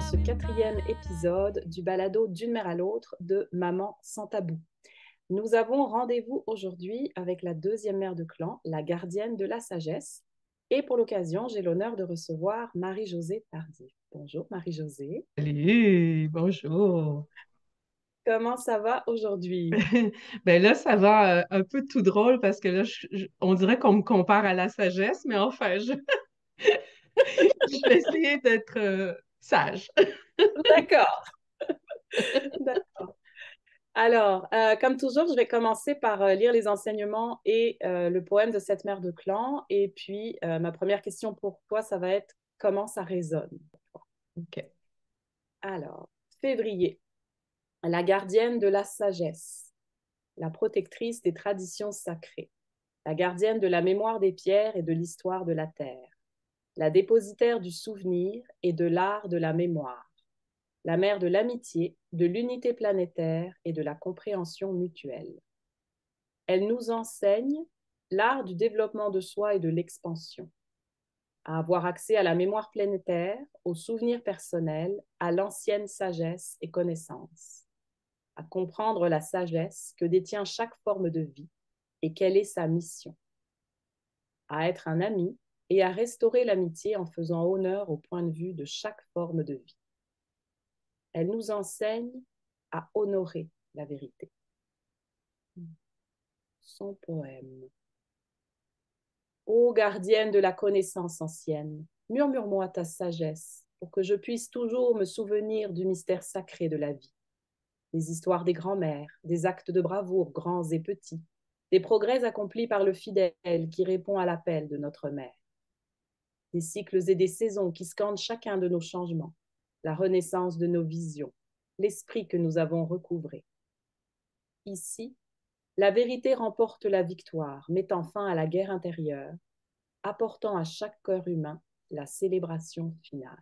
dans ce quatrième épisode du balado d'une mère à l'autre de Maman sans tabou. Nous avons rendez-vous aujourd'hui avec la deuxième mère de clan, la gardienne de la sagesse. Et pour l'occasion, j'ai l'honneur de recevoir Marie-Josée Tardif. Bonjour Marie-Josée. Salut, bonjour. Comment ça va aujourd'hui? Ben là, ça va un peu tout drôle parce que là, on dirait qu'on me compare à la sagesse, mais enfin, je vais essayer d'être sage. D'accord. D'accord. Alors, comme toujours, je vais commencer par lire les enseignements et le poème de cette mère de clan. Et puis, ma première question pour toi, ça va être comment ça résonne? OK. Alors, février, la gardienne de la sagesse, la protectrice des traditions sacrées, la gardienne de la mémoire des pierres et de l'histoire de la terre, la dépositaire du souvenir et de l'art de la mémoire, la mère de l'amitié, de l'unité planétaire et de la compréhension mutuelle. Elle nous enseigne l'art du développement de soi et de l'expansion, à avoir accès à la mémoire planétaire, aux souvenirs personnels, à l'ancienne sagesse et connaissance, à comprendre la sagesse que détient chaque forme de vie et quelle est sa mission, à être un ami et à restaurer l'amitié en faisant honneur au point de vue de chaque forme de vie. Elle nous enseigne à honorer la vérité. Son poème. Ô gardienne de la connaissance ancienne, murmure-moi ta sagesse pour que je puisse toujours me souvenir du mystère sacré de la vie, des histoires des grands-mères, des actes de bravoure grands et petits, des progrès accomplis par le fidèle qui répond à l'appel de notre mère, des cycles et des saisons qui scandent chacun de nos changements, la renaissance de nos visions, l'esprit que nous avons recouvré. Ici, la vérité remporte la victoire, mettant fin à la guerre intérieure, apportant à chaque cœur humain la célébration finale.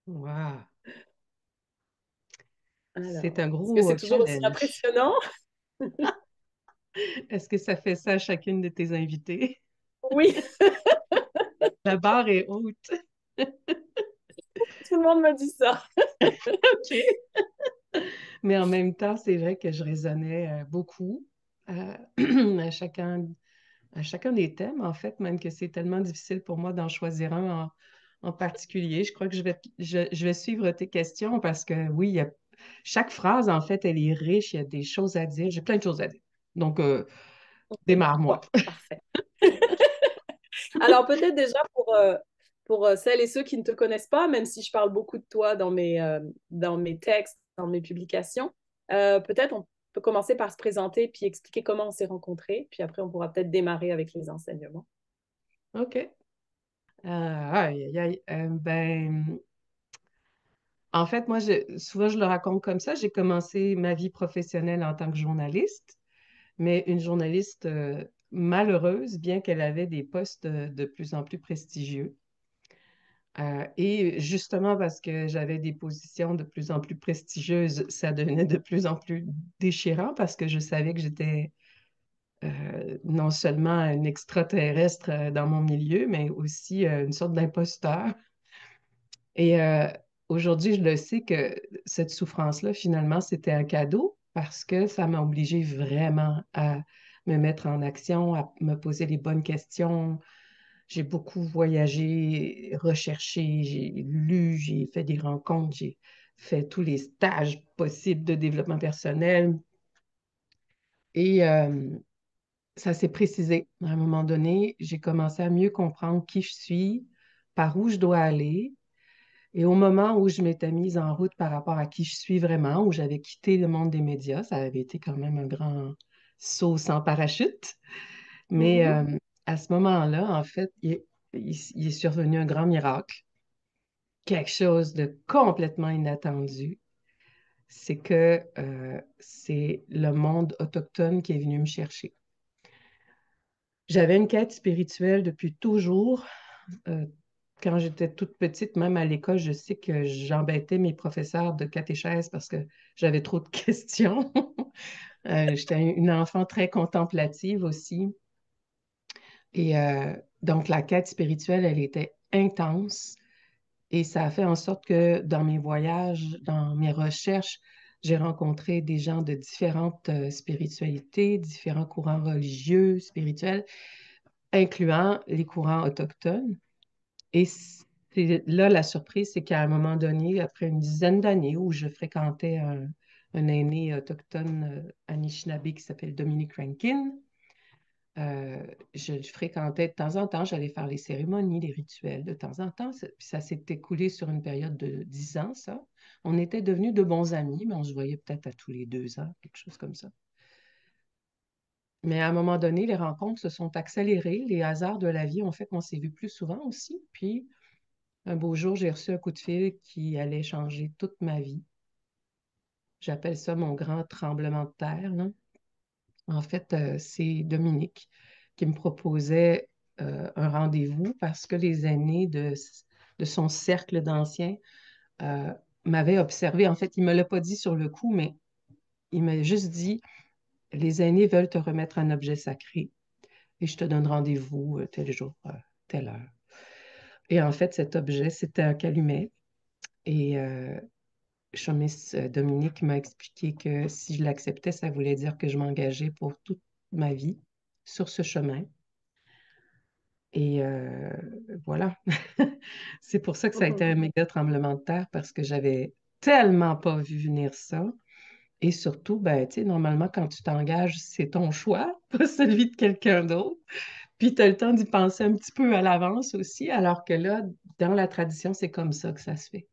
Wow. C'est Alors, un est-ce que gros c'est toujours aussi challenge. impressionnant? Est-ce que ça fait ça à chacune de tes invités? Oui, La barre est haute. tout le monde me dit ça. OK. Mais en même temps, c'est vrai que je raisonnais beaucoup euh, à chacun des thèmes, en fait, même que c'est tellement difficile pour moi d'en choisir un en particulier. Je crois que je vais suivre tes questions parce que oui, chaque phrase, en fait, elle est riche, il y a des choses à dire. J'ai plein de choses à dire. Donc, OK, bon, démarre-moi. parfait. Alors, peut-être déjà pour celles et ceux qui ne te connaissent pas, même si je parle beaucoup de toi dans mes textes, dans mes publications, peut-être on peut commencer par se présenter puis expliquer comment on s'est rencontrés, puis après on pourra peut-être démarrer avec les enseignements. OK. Aïe, aïe, aïe. En fait, moi, souvent, je le raconte comme ça. J'ai commencé ma vie professionnelle en tant que journaliste, mais une journaliste malheureuse, bien qu'elle avait des postes de plus en plus prestigieux. Et justement parce que j'avais des positions de plus en plus prestigieuses, ça devenait de plus en plus déchirant parce que je savais que j'étais non seulement un extraterrestre dans mon milieu, mais aussi une sorte d'imposteur. Et aujourd'hui, je le sais que cette souffrance-là, finalement, c'était un cadeau parce que ça m'a obligée vraiment à me mettre en action, à me poser les bonnes questions. J'ai beaucoup voyagé, recherché, j'ai lu, j'ai fait des rencontres, j'ai fait tous les stages possibles de développement personnel. Et ça s'est précisé. À un moment donné, j'ai commencé à mieux comprendre qui je suis, par où je dois aller. Et au moment où je m'étais mise en route par rapport à qui je suis vraiment, où j'avais quitté le monde des médias, ça avait été quand même un grand saut sans parachute. Mais Mhm. à ce moment-là, en fait, il est survenu un grand miracle, quelque chose de complètement inattendu. C'est que c'est le monde autochtone qui est venu me chercher. J'avais une quête spirituelle depuis toujours. Euh, Quand j'étais toute petite, même à l'école, je sais que j'embêtais mes professeurs de catéchèse parce que j'avais trop de questions. J'étais une enfant très contemplative aussi. Et donc, la quête spirituelle, elle était intense. Et ça a fait en sorte que dans mes voyages, dans mes recherches, j'ai rencontré des gens de différentes spiritualités, différents courants religieux, spirituels, incluant les courants autochtones. Et c'est là la surprise, c'est qu'à un moment donné, après une dizaine d'années où je fréquentais un aîné autochtone Anishinaabe qui s'appelle Dominique Rankin, je fréquentais de temps en temps, j'allais faire les cérémonies, les rituels de temps en temps. Puis ça s'est écoulé sur une période de 10 ans, ça. On était devenus de bons amis, mais on se voyait peut-être à tous les 2 ans, quelque chose comme ça. Mais à un moment donné, les rencontres se sont accélérées. Les hasards de la vie ont fait qu'on s'est vu plus souvent aussi. Puis un beau jour, j'ai reçu un coup de fil qui allait changer toute ma vie. J'appelle ça mon grand tremblement de terre, là. En fait, c'est Dominique qui me proposait un rendez-vous parce que les aînés de son cercle d'anciens euh, m'avaient observé. En fait, il ne me l'a pas dit sur le coup, mais il m'a juste dit, les aînés veulent te remettre un objet sacré et je te donne rendez-vous tel jour, telle heure. Et en fait, cet objet, c'était un calumet. Et Chomis Dominique m'a expliqué que si je l'acceptais, ça voulait dire que je m'engageais pour toute ma vie sur ce chemin. Et voilà. C'est pour ça que ça a été un méga tremblement de terre parce que j'avais tellement pas vu venir ça. Et surtout, ben, tu sais, normalement, quand tu t'engages, c'est ton choix, pas celui de quelqu'un d'autre. Puis tu as le temps d'y penser un petit peu à l'avance aussi, alors que là, dans la tradition, c'est comme ça que ça se fait.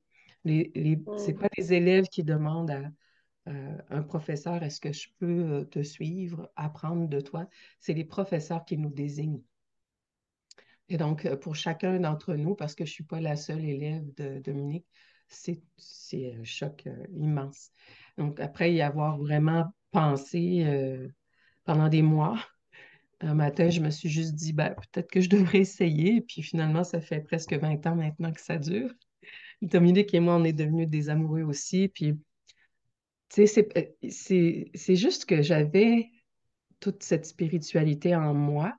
C'est pas les élèves qui demandent à un professeur, est-ce que je peux te suivre, apprendre de toi? C'est les professeurs qui nous désignent. Et donc, pour chacun d'entre nous, parce que je ne suis pas la seule élève de Dominique, c'est un choc immense. Donc, après y avoir vraiment pensé pendant des mois, un matin, je me suis juste dit, ben, peut-être que je devrais essayer. Et puis finalement, ça fait presque 20 ans maintenant que ça dure. Dominique et moi, on est devenus des amoureux aussi. Puis, tu sais, c'est juste que j'avais toute cette spiritualité en moi,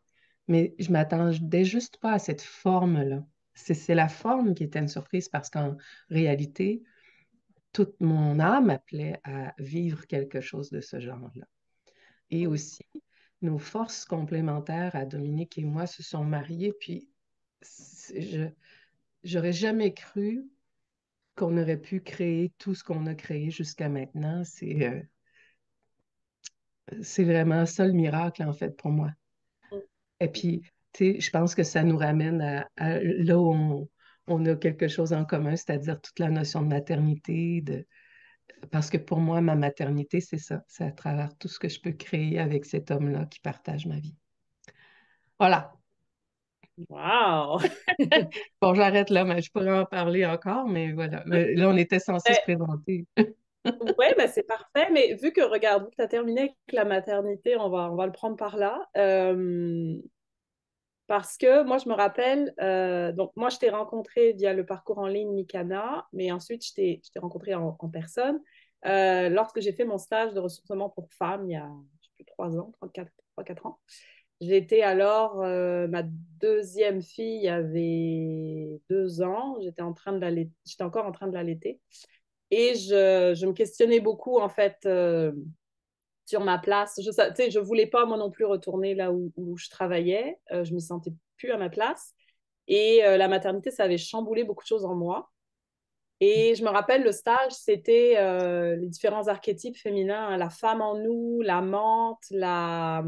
mais je m'attendais juste pas à cette forme-là. C'est la forme qui était une surprise parce qu'en réalité, toute mon âme appelait à vivre quelque chose de ce genre-là. Et aussi, nos forces complémentaires à Dominique et moi se sont mariées, puis j'aurais jamais cru qu'on aurait pu créer tout ce qu'on a créé jusqu'à maintenant. C'est vraiment ça le miracle, en fait, pour moi. Et puis, tu sais, je pense que ça nous ramène à là où on a quelque chose en commun, c'est-à-dire toute la notion de maternité, parce que pour moi, ma maternité, c'est ça. C'est à travers tout ce que je peux créer avec cet homme-là qui partage ma vie. Voilà. Wow! Bon, j'arrête là, mais je pourrais en parler encore, mais voilà. Mais là, on était censé se présenter. Ouais, bah c'est parfait. Mais vu que, regarde, vu que tu as terminé avec la maternité, on va le prendre par là. Parce que moi, je me rappelle, donc moi, je t'ai rencontré via le parcours en ligne Mikana, mais ensuite, je t'ai rencontré en personne lorsque j'ai fait mon stage de ressourcement pour femmes il y a, je sais plus, 3 ans, 3, 4 ans. J'étais alors, ma deuxième fille avait 2 ans, j'étais encore en train de l'allaiter. Et je me questionnais beaucoup, en fait, sur ma place. Tu sais, je voulais pas, moi non plus, retourner là où je travaillais. Je me sentais plus à ma place. Et la maternité, ça avait chamboulé beaucoup de choses en moi. Et je me rappelle, le stage, c'était les différents archétypes féminins, hein, la femme en nous, l'amante, Je la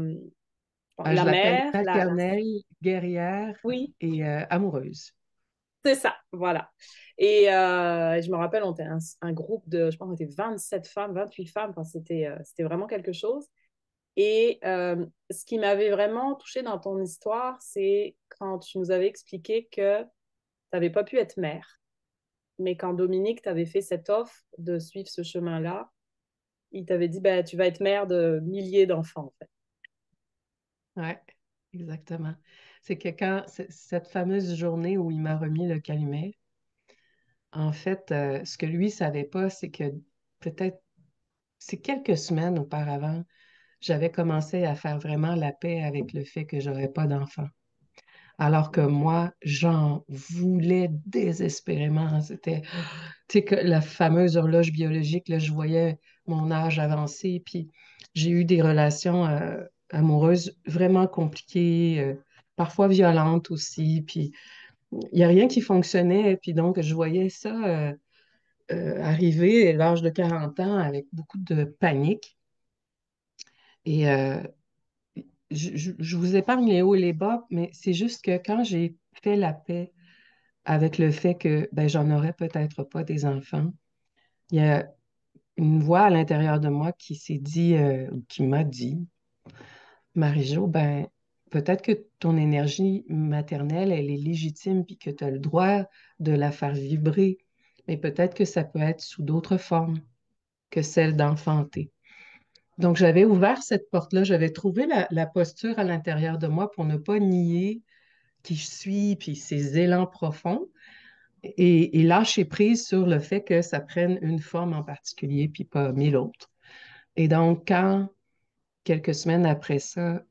l'appelle mère, maternelle, guerrière oui, et amoureuse. c'est ça, voilà. Et je me rappelle, on était un groupe de, je pense, on était 27 femmes, 28 femmes, enfin, c'était vraiment quelque chose. Et ce qui m'avait vraiment touchée dans ton histoire, c'est quand tu nous avais expliqué que tu n'avais pas pu être mère, mais quand Dominique t'avait fait cette offre de suivre ce chemin-là, il t'avait dit, ben, tu vas être mère de milliers d'enfants, en fait. Ouais, exactement. C'est que quand cette fameuse journée où il m'a remis le calumet, en fait, ce que lui savait pas, c'est que peut-être c'est quelques semaines auparavant, j'avais commencé à faire vraiment la paix avec le fait que j'aurais pas d'enfant. alors que moi, j'en voulais désespérément. C'était, tu sais, que la fameuse horloge biologique, là, je voyais mon âge avancer, puis j'ai eu des relations amoureuses vraiment compliquées, parfois violentes aussi, puis il n'y a rien qui fonctionnait, puis donc je voyais ça arriver à l'âge de 40 ans avec beaucoup de panique. Et je vous épargne les hauts et les bas, mais c'est juste que quand j'ai fait la paix avec le fait que ben, j'en aurais peut-être pas des enfants, il y a une voix à l'intérieur de moi qui s'est dit, ou qui m'a dit, Marie-Jo, ben, peut-être que ton énergie maternelle, elle est légitime puis que tu as le droit de la faire vibrer, mais peut-être que ça peut être sous d'autres formes que celle d'enfanter. Donc, j'avais ouvert cette porte-là, j'avais trouvé la posture à l'intérieur de moi pour ne pas nier qui je suis, puis ces élans profonds, et lâcher prise sur le fait que ça prenne une forme en particulier, puis pas mille autres. Et donc, quand, quelques semaines après ça,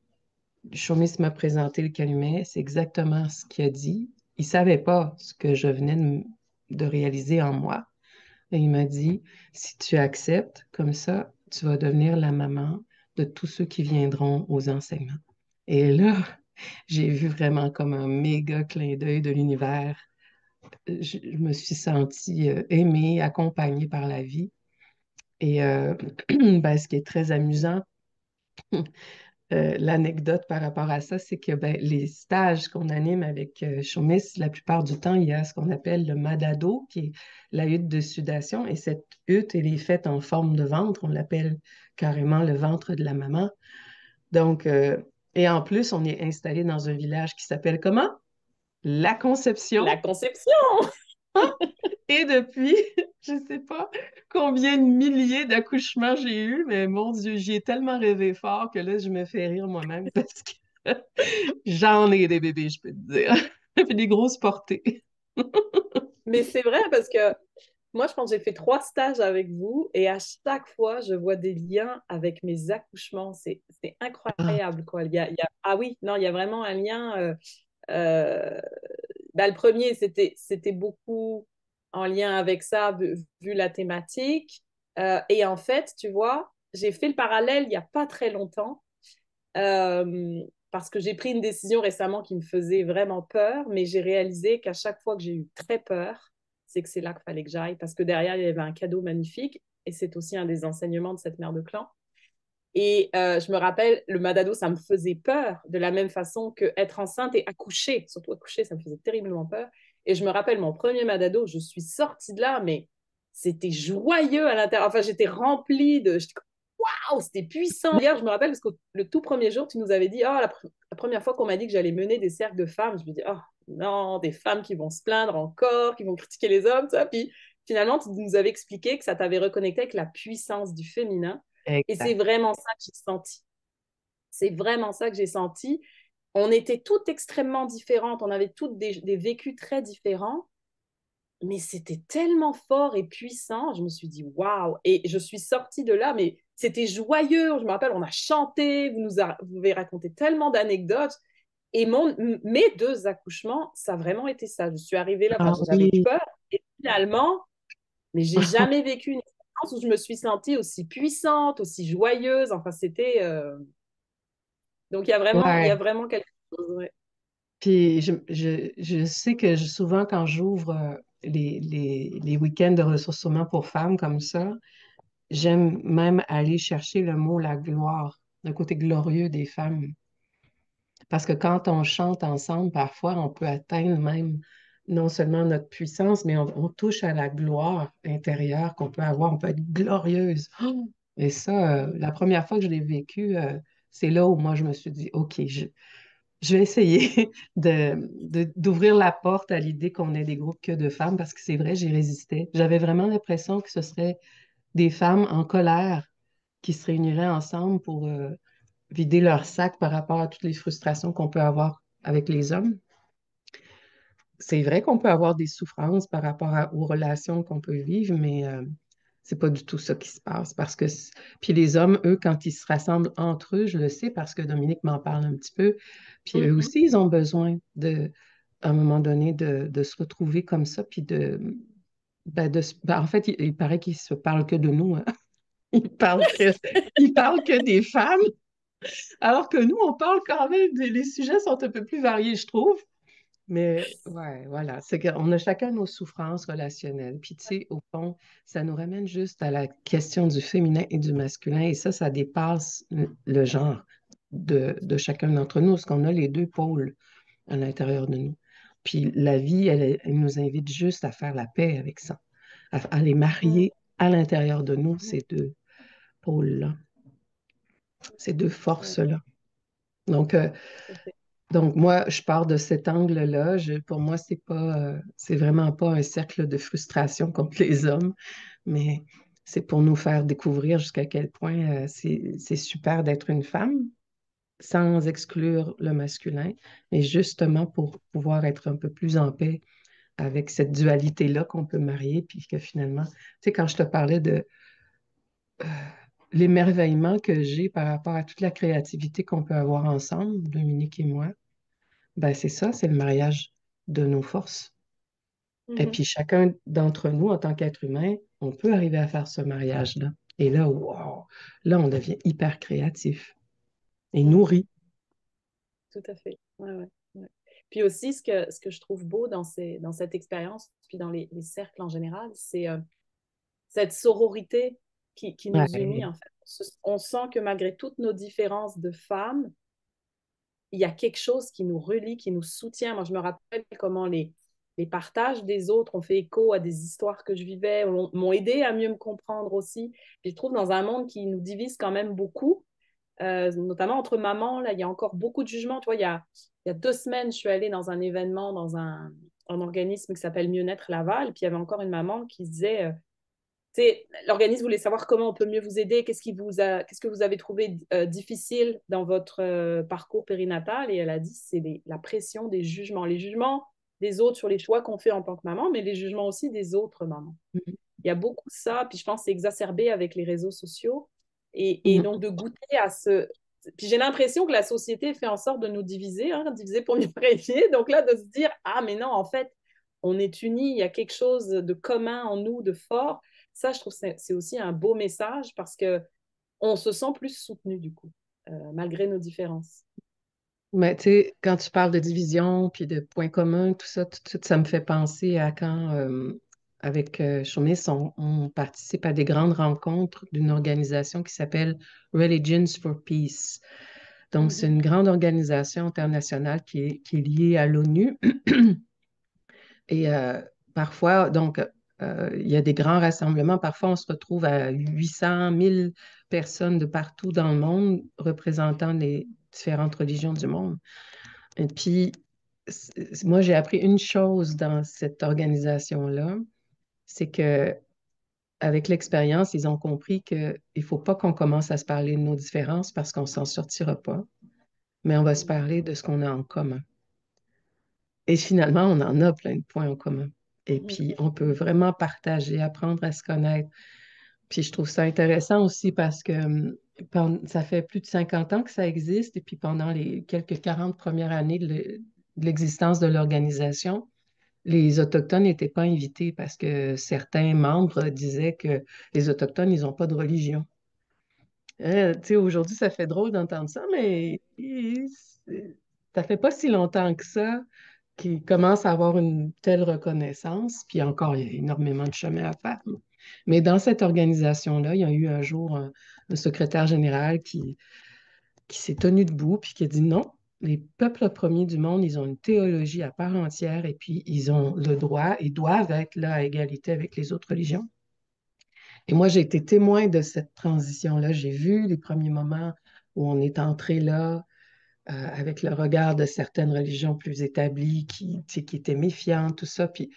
Chaumis m'a présenté le calumet, c'est exactement ce qu'il a dit. Il savait pas ce que je venais de réaliser en moi. Et il m'a dit, si tu acceptes comme ça, tu vas devenir la maman de tous ceux qui viendront aux enseignements. Et là, j'ai vu vraiment comme un méga clin d'œil de l'univers. Je me suis sentie aimée, accompagnée par la vie. Et ben, ce qui est très amusant, l'anecdote par rapport à ça, c'est que ben, les stages qu'on anime avec Chaumis, la plupart du temps, il y a ce qu'on appelle le madado, qui est la hutte de sudation. Et cette hutte, elle est faite en forme de ventre. On l'appelle carrément le ventre de la maman. Donc, et en plus, on est installé dans un village qui s'appelle comment? La La Conception. conception! Et depuis, je ne sais pas combien de milliers d'accouchements j'ai eu, mais mon Dieu, j'y ai tellement rêvé fort que là, je me fais rire moi-même parce que j'en ai des bébés, je peux te dire. J'ai fait des grosses portées. Mais c'est vrai parce que moi, je pense que j'ai fait 3 stages avec vous et à chaque fois, je vois des liens avec mes accouchements. C'est Ah, incroyable, quoi. Ah oui, non, il y a vraiment un lien. Euh, bah, le premier, c'était beaucoup en lien avec ça, vu la thématique. Et en fait, tu vois, j'ai fait le parallèle il n'y a pas très longtemps parce que j'ai pris une décision récemment qui me faisait vraiment peur, mais j'ai réalisé qu'à chaque fois que j'ai eu très peur, c'est que c'est là qu'il fallait que j'aille parce que derrière, il y avait un cadeau magnifique et c'est aussi un des enseignements de cette mère de clan. Et je me rappelle, le Madado, ça me faisait peur de la même façon que être enceinte et accoucher. Surtout accoucher, ça me faisait terriblement peur. Et je me rappelle mon premier Madado, je suis sortie de là, mais c'était joyeux à l'intérieur. Enfin, j'étais remplie de. Waouh, c'était puissant. Hier, je me rappelle parce que le tout premier jour, tu nous avais dit, oh, la première fois qu'on m'a dit que j'allais mener des cercles de femmes, je me dis, oh non, des femmes qui vont se plaindre encore, qui vont critiquer les hommes, ça. Puis finalement, tu nous avais expliqué que ça t'avait reconnecté avec la puissance du féminin. Et c'est exact. vraiment ça que j'ai senti. C'est vraiment ça que j'ai senti. On était toutes extrêmement différentes, on avait toutes des vécus très différents, mais c'était tellement fort et puissant. Je me suis dit, waouh! Et je suis sortie de là, mais c'était joyeux. Je me rappelle, on a chanté, vous avez raconté tellement d'anecdotes. Et mes 2 accouchements, ça a vraiment été ça. Je suis arrivée là, Ah enfin, j'avais oui. peur. Et finalement, mais j'ai jamais vécu une expérience où je me suis sentie aussi puissante, aussi joyeuse. Enfin, c'était. Donc, il y Ouais. a vraiment quelque chose. Ouais. Puis je sais que souvent, quand j'ouvre les week-ends de ressources humaines pour femmes comme ça, j'aime même aller chercher le mot la gloire, le côté glorieux des femmes. Parce que quand on chante ensemble, parfois, on peut atteindre même non seulement notre puissance, mais on touche à la gloire intérieure qu'on peut avoir. On peut être glorieuse. Oh! Et ça, la première fois que je l'ai vécu, c'est là où moi, je me suis dit, OK, je vais essayer d'ouvrir la porte à l'idée qu'on ait des groupes que de femmes, parce que c'est vrai, j'y résistais. J'avais vraiment l'impression que ce serait des femmes en colère qui se réuniraient ensemble pour vider leur sac par rapport à toutes les frustrations qu'on peut avoir avec les hommes. C'est vrai qu'on peut avoir des souffrances par rapport aux relations qu'on peut vivre, mais c'est pas du tout ça qui se passe. Puis les hommes, eux, quand ils se rassemblent entre eux, je le sais parce que Dominique m'en parle un petit peu, puis eux Mhm. aussi, ils ont besoin à un moment donné, de se retrouver comme ça, puis en fait, il paraît qu'ils se parlent que de nous, hein. Ils parlent que, ils parlent que des femmes, alors que nous, on parle quand même, les sujets sont un peu plus variés, je trouve. Mais ouais, voilà, c'est qu'on a chacun nos souffrances relationnelles. Puis tu sais, au fond, ça nous ramène juste à la question du féminin et du masculin. Et ça dépasse le genre de chacun d'entre nous, parce qu'on a les deux pôles à l'intérieur de nous. Puis la vie, elle nous invite juste à faire la paix avec ça, à les Mhm. marier à l'intérieur de nous, Mhm. ces deux pôles-là, ces deux Ouais, forces-là. Donc, euh, tout à fait. Donc, moi, je pars de cet angle-là. Pour moi, c'est vraiment pas un cercle de frustration contre les hommes, mais c'est pour nous faire découvrir jusqu'à quel point c'est super d'être une femme, sans exclure le masculin, mais justement pour pouvoir être un peu plus en paix avec cette dualité-là qu'on peut marier, puis que finalement, tu sais, quand je te parlais de l'émerveillement que j'ai par rapport à toute la créativité qu'on peut avoir ensemble, Dominique et moi, ben, c'est ça, c'est le mariage de nos forces. Et Mhm. puis chacun d'entre nous, en tant qu'être humain, on peut arriver à faire ce mariage-là. Et là, wow, là, on devient hyper créatif et Mhm. nourri. Tout à fait. Ouais, ouais, ouais. Puis aussi, ce que je trouve beau dans cette expérience, puis dans les cercles en général, c'est cette sororité qui nous unit, Ouais. en fait. On sent que malgré toutes nos différences de femmes, il y a quelque chose qui nous relie, qui nous soutient. Moi, je me rappelle comment les partages des autres ont fait écho à des histoires que je vivais, m'ont aidé à mieux me comprendre aussi. Puis je trouve dans un monde qui nous divise quand même beaucoup, notamment entre mamans, là, il y a encore beaucoup de jugements. Tu vois, il y a 2 semaines, je suis allée dans un événement, dans un organisme qui s'appelle Mieux-être Laval, puis il y avait encore une maman qui disait, l'organisme voulait savoir comment on peut mieux vous aider, qu'est-ce que vous avez trouvé difficile dans votre parcours périnatal, et elle a dit, c'est la pression des jugements, les jugements des autres sur les choix qu'on fait en tant que maman, mais les jugements aussi des autres mamans. Mhm. Il y a beaucoup de ça, puis je pense que c'est exacerbé avec les réseaux sociaux. Et Mhm. donc de goûter à ce... Puis j'ai l'impression que la société fait en sorte de nous diviser, hein, diviser pour mieux régner. Donc là, de se dire, ah mais non, en fait, on est unis, il y a quelque chose de commun en nous, de fort. Ça, je trouve que c'est aussi un beau message parce que on se sent plus soutenu du coup, malgré nos différences. Mais tu sais, quand tu parles de division puis de points communs, tout ça, tout de suite, ça me fait penser à quand, avec Chaumis, on participe à des grandes rencontres d'une organisation qui s'appelle Religions for Peace. Donc, c'est Mhm. une grande organisation internationale qui est liée à l'ONU. Et parfois, donc, il y a des grands rassemblements. Parfois, on se retrouve à 800, 1000 personnes de partout dans le monde représentant les différentes religions du monde. Et puis, moi, j'ai appris une chose dans cette organisation-là, c'est que avec l'expérience, ils ont compris qu'il ne faut pas qu'on commence à se parler de nos différences parce qu'on ne s'en sortira pas, mais on va se parler de ce qu'on a en commun. Et finalement, on en a plein de points en commun. Et puis, on peut vraiment partager, apprendre à se connaître. Puis, je trouve ça intéressant aussi parce que ça fait plus de 50 ans que ça existe. Et puis, pendant les quelques 40 premières années de l'existence de l'organisation, les Autochtones n'étaient pas invités parce que certains membres disaient que les Autochtones, ils n'ont pas de religion. Tu sais, aujourd'hui, ça fait drôle d'entendre ça, mais ça fait pas si longtemps que ça qu'ils commencent à avoir une telle reconnaissance. Puis encore, il y a énormément de chemin à faire. Mais dans cette organisation-là, il y a eu un jour un secrétaire général qui s'est tenu debout puis qui a dit non, les peuples premiers du monde, ils ont une théologie à part entière et puis ils ont le droit, ils doivent être là à égalité avec les autres religions. Et moi, j'ai été témoin de cette transition-là. J'ai vu les premiers moments où on est entré là avec le regard de certaines religions plus établies tu sais, qui étaient méfiantes, tout ça, puis,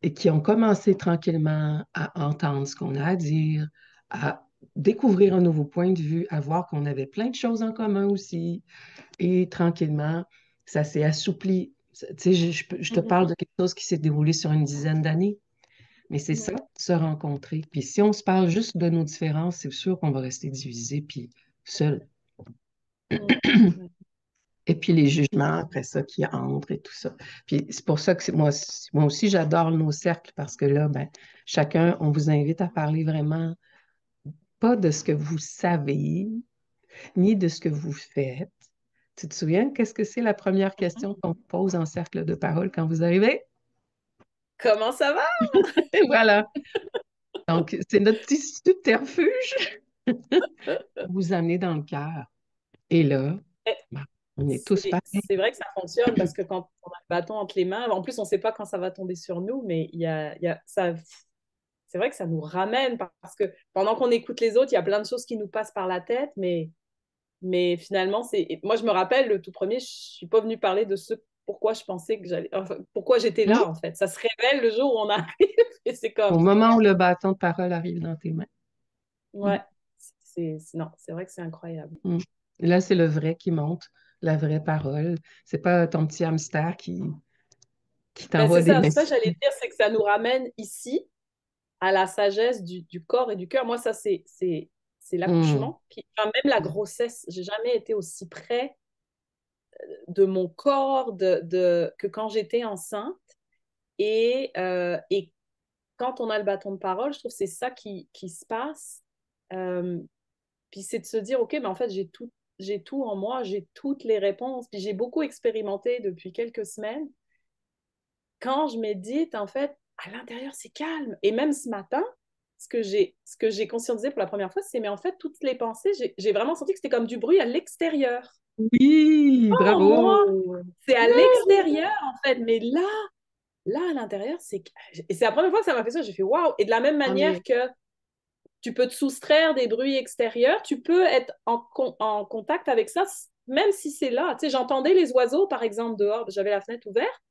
et qui ont commencé tranquillement à entendre ce qu'on a à dire, à découvrir un nouveau point de vue, à voir qu'on avait plein de choses en commun aussi. Et tranquillement, ça s'est assoupli. Tu sais, je te Mhm. parle de quelque chose qui s'est déroulé sur une dizaine d'années. Mais c'est ça, Mhm. se rencontrer. Puis si on se parle juste de nos différences, c'est sûr qu'on va rester divisé puis seul. Mhm. Ouais. Et puis les jugements après ça qui entrent et tout ça. Puis c'est pour ça que moi aussi, j'adore nos cercles parce que là, ben, chacun, on vous invite à parler vraiment pas de ce que vous savez, ni de ce que vous faites. Tu te souviens, qu'est-ce que c'est la première Mhm. question qu'on pose en cercle de parole quand vous arrivez? Comment ça va? Et voilà. Donc, c'est notre petit subterfuge pour vous amener dans le cœur. Et là, Eh, ben, on est tous pareils. c'est vrai que ça fonctionne parce que quand on a le bâton entre les mains, en plus, on ne sait pas quand ça va tomber sur nous, mais ça, c'est vrai que ça nous ramène parce que pendant qu'on écoute les autres, il y a plein de choses qui nous passent par la tête, mais finalement, moi, je me rappelle, le tout premier, je ne suis pas venue parler de ce pourquoi je pensais que j'allais, enfin, pourquoi j'étais Oui, là, en fait. Ça se révèle le jour où on arrive et c'est au comme, moment où le bâton de parole arrive dans tes mains. Mm, ouais, non, c'est vrai que c'est incroyable. mm. Là, c'est le vrai qui monte, la vraie parole. C'est pas ton petit hamster qui Ben, t'envoie c'est des ça, messages. j'allais dire, c'est que ça nous ramène ici à la sagesse du corps et du cœur. Moi, ça, c'est Mm, l'accouchement. Puis, enfin, même la grossesse, j'ai jamais été aussi près de mon corps que quand j'étais enceinte. Et quand on a le bâton de parole, je trouve que c'est ça qui se passe. Euh, Puis c'est de se dire, OK, mais en fait, j'ai tout en moi, j'ai toutes les réponses. Puis j'ai beaucoup expérimenté depuis quelques semaines. Quand je médite, en fait, à l'intérieur, c'est calme. Et même ce matin, ce que j'ai conscientisé pour la première fois, c'est, mais en fait, toutes les pensées, j'ai vraiment senti que c'était comme du bruit à l'extérieur. oui, En moi, bravo. c'est à l'extérieur, en fait. Mais là, à l'intérieur, et c'est la première fois que ça m'a fait ça. J'ai fait waouh. Et de la même Ah, manière mais que tu peux te soustraire des bruits extérieurs, tu peux être en contact avec ça, même si c'est là. Tu sais, j'entendais les oiseaux, par exemple, dehors. J'avais la fenêtre ouverte.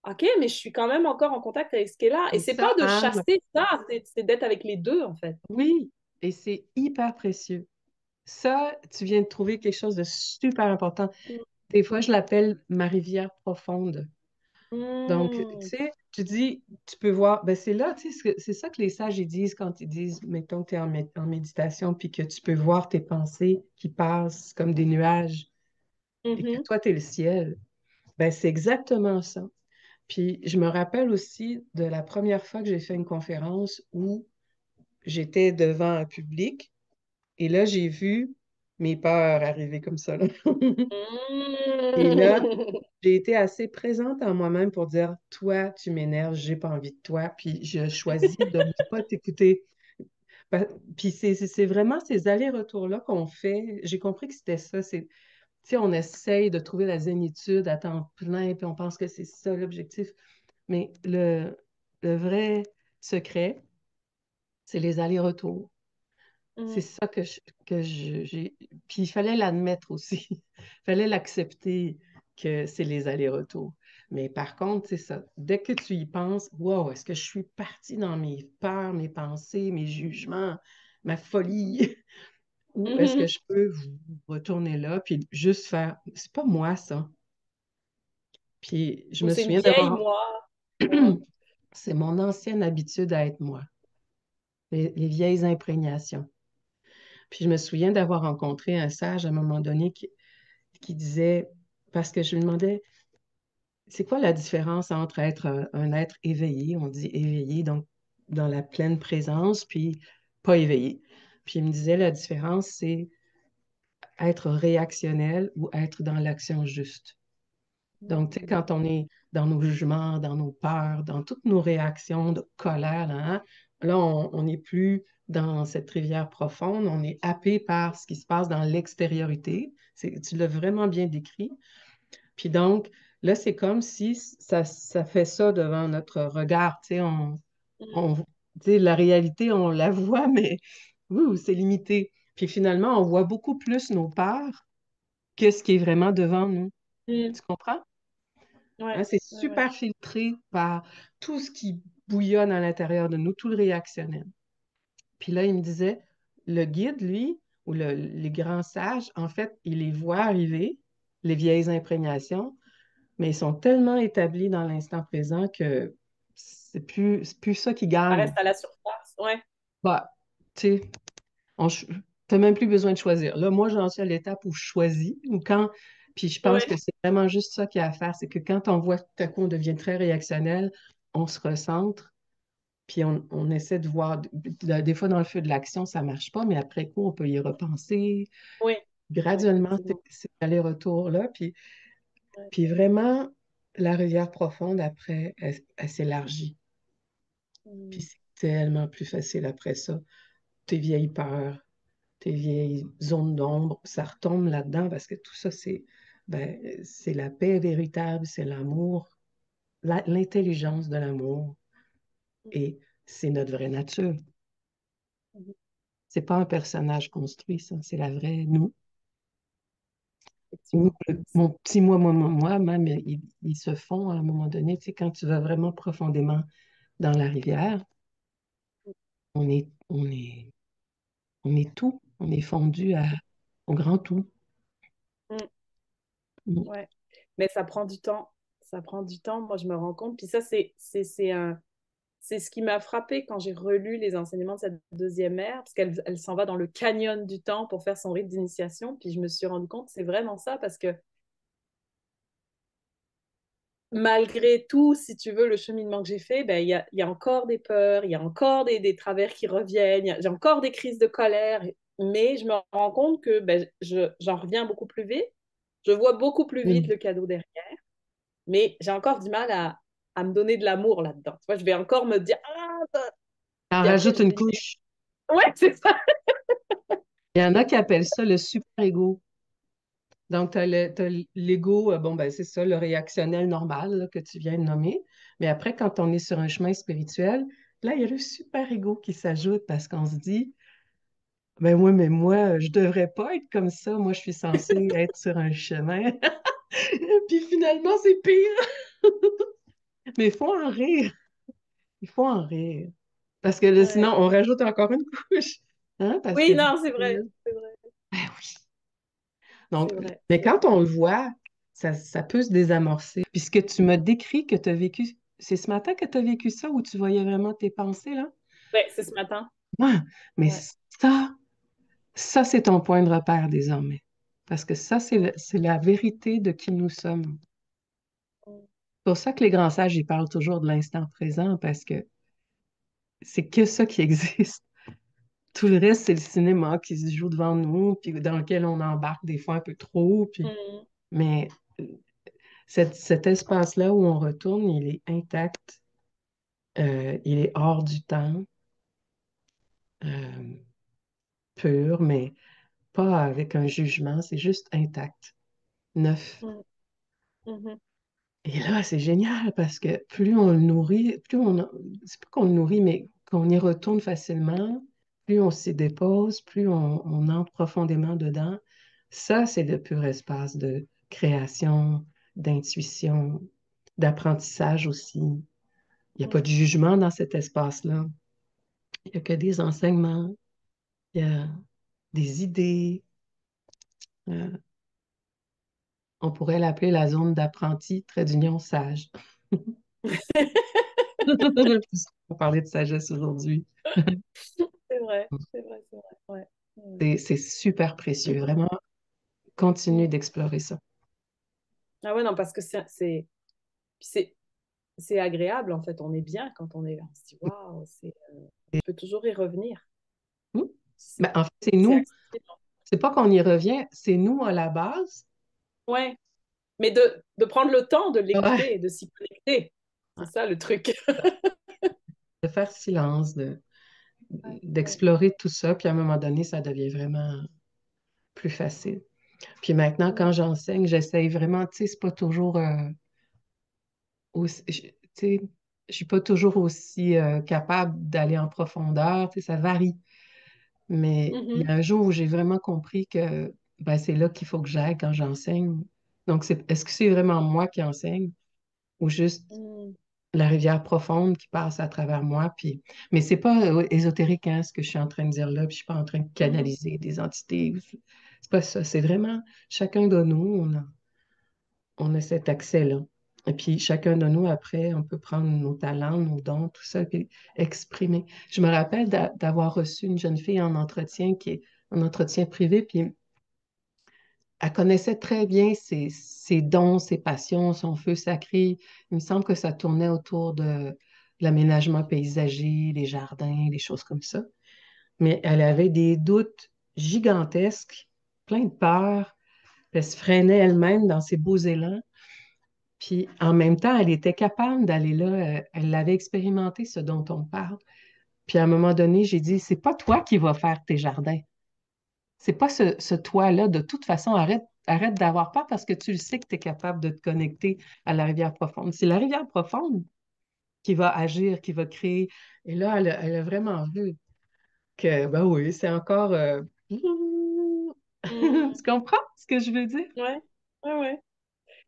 OK, mais je suis quand même encore en contact avec ce qui est là. Et c'est c'est pas ça, de Anne. chasser ça, c'est d'être avec les deux, en fait. Oui, et c'est hyper précieux. Ça, tu viens de trouver quelque chose de super important. Des fois, je l'appelle ma rivière profonde. Donc, tu Mm. sais, tu dis, tu peux voir, ben c'est là, tu sais, c'est ça que les sages ils disent quand ils disent, mettons que tu es en méditation, puis que tu peux voir tes pensées qui passent comme des nuages et que Mhm. toi, tu es le ciel. Ben, c'est exactement ça. Puis, je me rappelle aussi de la première fois que j'ai fait une conférence où j'étais devant un public et là, j'ai vu mes peurs arriver comme ça, là. Et là, Mm. j'ai été assez présente en moi-même pour dire, toi, tu m'énerves, j'ai pas envie de toi, puis je choisis de ne pas t'écouter. Pa- Puis c'est vraiment ces allers-retours-là qu'on fait. J'ai compris que c'était ça. Tu sais, on essaye de trouver la zénitude à temps plein, puis on pense que c'est ça l'objectif. Mais le vrai secret, c'est les allers-retours. C'est Mm. ça j'ai. Puis il fallait l'admettre aussi. Il fallait l'accepter que c'est les allers-retours. Mais par contre, c'est ça. Dès que tu y penses, wow, est-ce que je suis partie dans mes peurs, mes pensées, mes jugements, ma folie? Ou est-ce que Mhm. je peux retourner là, puis juste faire, c'est pas moi ça. Puis je Ou me c'est une souviens vieille d'avoir, moi. Ouais. c'est mon ancienne habitude à être moi, les vieilles imprégnations. Puis je me souviens d'avoir rencontré un sage à un moment donné qui disait, parce que je lui demandais, c'est quoi la différence entre être un être éveillé, on dit éveillé, donc dans la pleine présence, puis pas éveillé. Puis il me disait, la différence, c'est être réactionnel ou être dans l'action juste. Donc, tu sais, Mm. quand on est dans nos jugements, dans nos peurs, dans toutes nos réactions de colère, là, hein, là, on n'est plus dans cette rivière profonde, on est happé par ce qui se passe dans l'extériorité. Tu l'as vraiment bien décrit. Puis donc, là, c'est comme si ça fait ça devant notre regard. Tu sais, on, tu sais, la réalité, on la voit, mais c'est limité. Puis finalement, on voit beaucoup plus nos peurs que ce qui est vraiment devant nous. Mm. Tu comprends? Ouais, Hein, c'est ouais, ouais. super filtré par tout ce qui bouillonne à l'intérieur de nous, tout le réactionnel. Puis là, il me disait, le guide, lui, ou les grands sages, en fait, il les voit arriver, les vieilles imprégnations, mais ils sont tellement établis dans l'instant présent que c'est plus ça qui Ça gagne. reste à la surface. Ouais, Bah, tu sais, t'as même plus besoin de choisir. Là, moi, j'en suis à l'étape où je choisis, ou quand, puis je pense que ouais, c'est vraiment juste ça qu'il y a à faire, c'est que quand on voit tout à coup on devient très réactionnel, on se recentre, puis on essaie de voir, des fois dans le feu de l'action, ça marche pas, mais après coup, on peut y repenser. oui, Graduellement, effectivement. c'est aller-retour là, Ouais. puis vraiment, la rivière profonde, après, elle s'élargit. Puis Mm, c'est tellement plus facile après ça. Tes vieilles peurs, tes vieilles zones d'ombre, ça retombe là-dedans parce que tout ça, ben, c'est la paix véritable, c'est l'amour, l'intelligence de l'amour mm, et c'est notre vraie nature. mm, C'est pas un personnage construit, ça, c'est la vraie nous. Ou effectivement. mon petit moi, même, ils se font à un moment donné, tu sais, quand tu vas vraiment profondément dans la rivière, on est, on est tout, on est fondu au grand tout. Mm, Mm. ouais. Mais ça prend du temps. Ça prend du temps, moi je me rends compte. Puis ça, c'est ce qui m'a frappé quand j'ai relu les enseignements de cette deuxième mère, parce qu'elle s'en va dans le canyon du temps pour faire son rite d'initiation. Puis je me suis rendu compte, c'est vraiment ça, parce que malgré tout, si tu veux, le cheminement que j'ai fait, ben, y a encore des peurs, il y a encore des travers qui reviennent, j'ai encore des crises de colère, mais je me rends compte que ben, j'en reviens beaucoup plus vite, je vois beaucoup plus vite Mm. le cadeau derrière, mais j'ai encore du mal à me donner de l'amour là-dedans. Tu vois, je vais encore me dire, ah, En puis après, rajoute je une me dis, couche. ouais, c'est ça. Il y en a qui appellent ça le super-ego. Donc, t'as l'ego, bon, ben, c'est ça, le réactionnel normal là, que tu viens de nommer. Mais après, quand on est sur un chemin spirituel, là, il y a le super-ego qui s'ajoute parce qu'on se dit, ben oui, mais moi, je devrais pas être comme ça. Moi, je suis censée être sur un chemin. Puis finalement, c'est pire. Mais il faut en rire. Il faut en rire. Parce que là, sinon, Ouais. on rajoute encore une couche. Hein? Parce que, Oui, non, c'est vrai, c'est vrai, ben oui. c'est Donc, vrai, mais c'est quand vrai. on le voit, ça peut se désamorcer. Puisque tu m'as décrit que tu as vécu, c'est ce matin que tu as vécu ça où tu voyais vraiment tes pensées, là? Ouais, c'est ce matin. Ouais. Mais Ouais. ça, ça, c'est ton point de repère désormais. Parce que ça, c'est la vérité de qui nous sommes. C'est pour ça que les grands sages, ils parlent toujours de l'instant présent, parce que c'est que ça qui existe. Tout le reste, c'est le cinéma qui se joue devant nous, puis dans lequel on embarque des fois un peu trop. Mm, Mais cet espace-là où on retourne, il est intact, il est hors du temps, euh, pur, mais pas avec un jugement, c'est juste intact, neuf. mm, mhm, Et là, c'est génial parce que plus on le nourrit, c'est pas qu'on le nourrit, mais qu'on y retourne facilement, plus on s'y dépose, plus on entre profondément dedans. Ça, c'est le pur espace de création, d'intuition, d'apprentissage aussi. Il n'y a pas de mm. jugement dans cet espace-là. Il n'y a que des enseignements, il y a des idées. euh, on pourrait l'appeler la zone d'apprenti, trait d'union sage. On parlait de sagesse aujourd'hui. C'est vrai, c'est vrai, c'est vrai. Ouais. Mm. C'est super précieux. Vraiment, continue Mm. d'explorer ça. Ah ouais, non, parce que c'est, c'est agréable, en fait. On est bien quand on est là. On se dit, waouh, on peut toujours y revenir. Hmm? C'est Ben, en fait, c'est c'est nous. accessible. C'est pas qu'on y revient, c'est nous à la base. Ouais, mais de prendre le temps de Ouais. l'écouter, de s'y connecter. C'est ça le truc. De faire silence, Ouais, ouais. d'explorer tout ça, puis à un moment donné, ça devient vraiment plus facile. Puis maintenant, Mm. quand j'enseigne, j'essaye vraiment, tu sais, c'est pas toujours tu sais, je suis pas toujours aussi capable d'aller en profondeur, tu sais, ça varie. Mais il y Mhm. a un jour où j'ai vraiment compris que ben, c'est là qu'il faut que j'aille quand j'enseigne. Donc, est-ce que c'est vraiment moi qui enseigne ou juste Mm. la rivière profonde qui passe à travers moi? Puis, mais c'est pas ésotérique, hein, ce que je suis en train de dire là, puis je suis pas en train de Mhm. canaliser des entités. C'est pas ça. C'est vraiment chacun de nous, on a cet accès-là. Et puis, chacun de nous, après, on peut prendre nos talents, nos dons, tout ça, puis exprimer. Je me rappelle d'avoir reçu une jeune fille en entretien, qui est en entretien privé, puis elle connaissait très bien ses dons, ses passions, son feu sacré. Il me semble que ça tournait autour de l'aménagement paysager, les jardins, des choses comme ça. Mais elle avait des doutes gigantesques, plein de peur. Elle se freinait elle-même dans ses beaux élans. Puis en même temps, elle était capable d'aller là. Elle l'avait expérimenté, ce dont on parle. Puis à un moment donné, j'ai dit, c'est pas toi qui vas faire tes jardins. C'est pas ce toi-là. De toute façon, arrête d'avoir peur parce que tu le sais que tu es capable de te connecter à la rivière profonde. C'est la rivière profonde qui va agir, qui va créer. Et là, elle a vraiment vu que, ben oui, c'est encore. Mhm. Tu comprends ce que je veux dire? Ouais, ouais, ouais.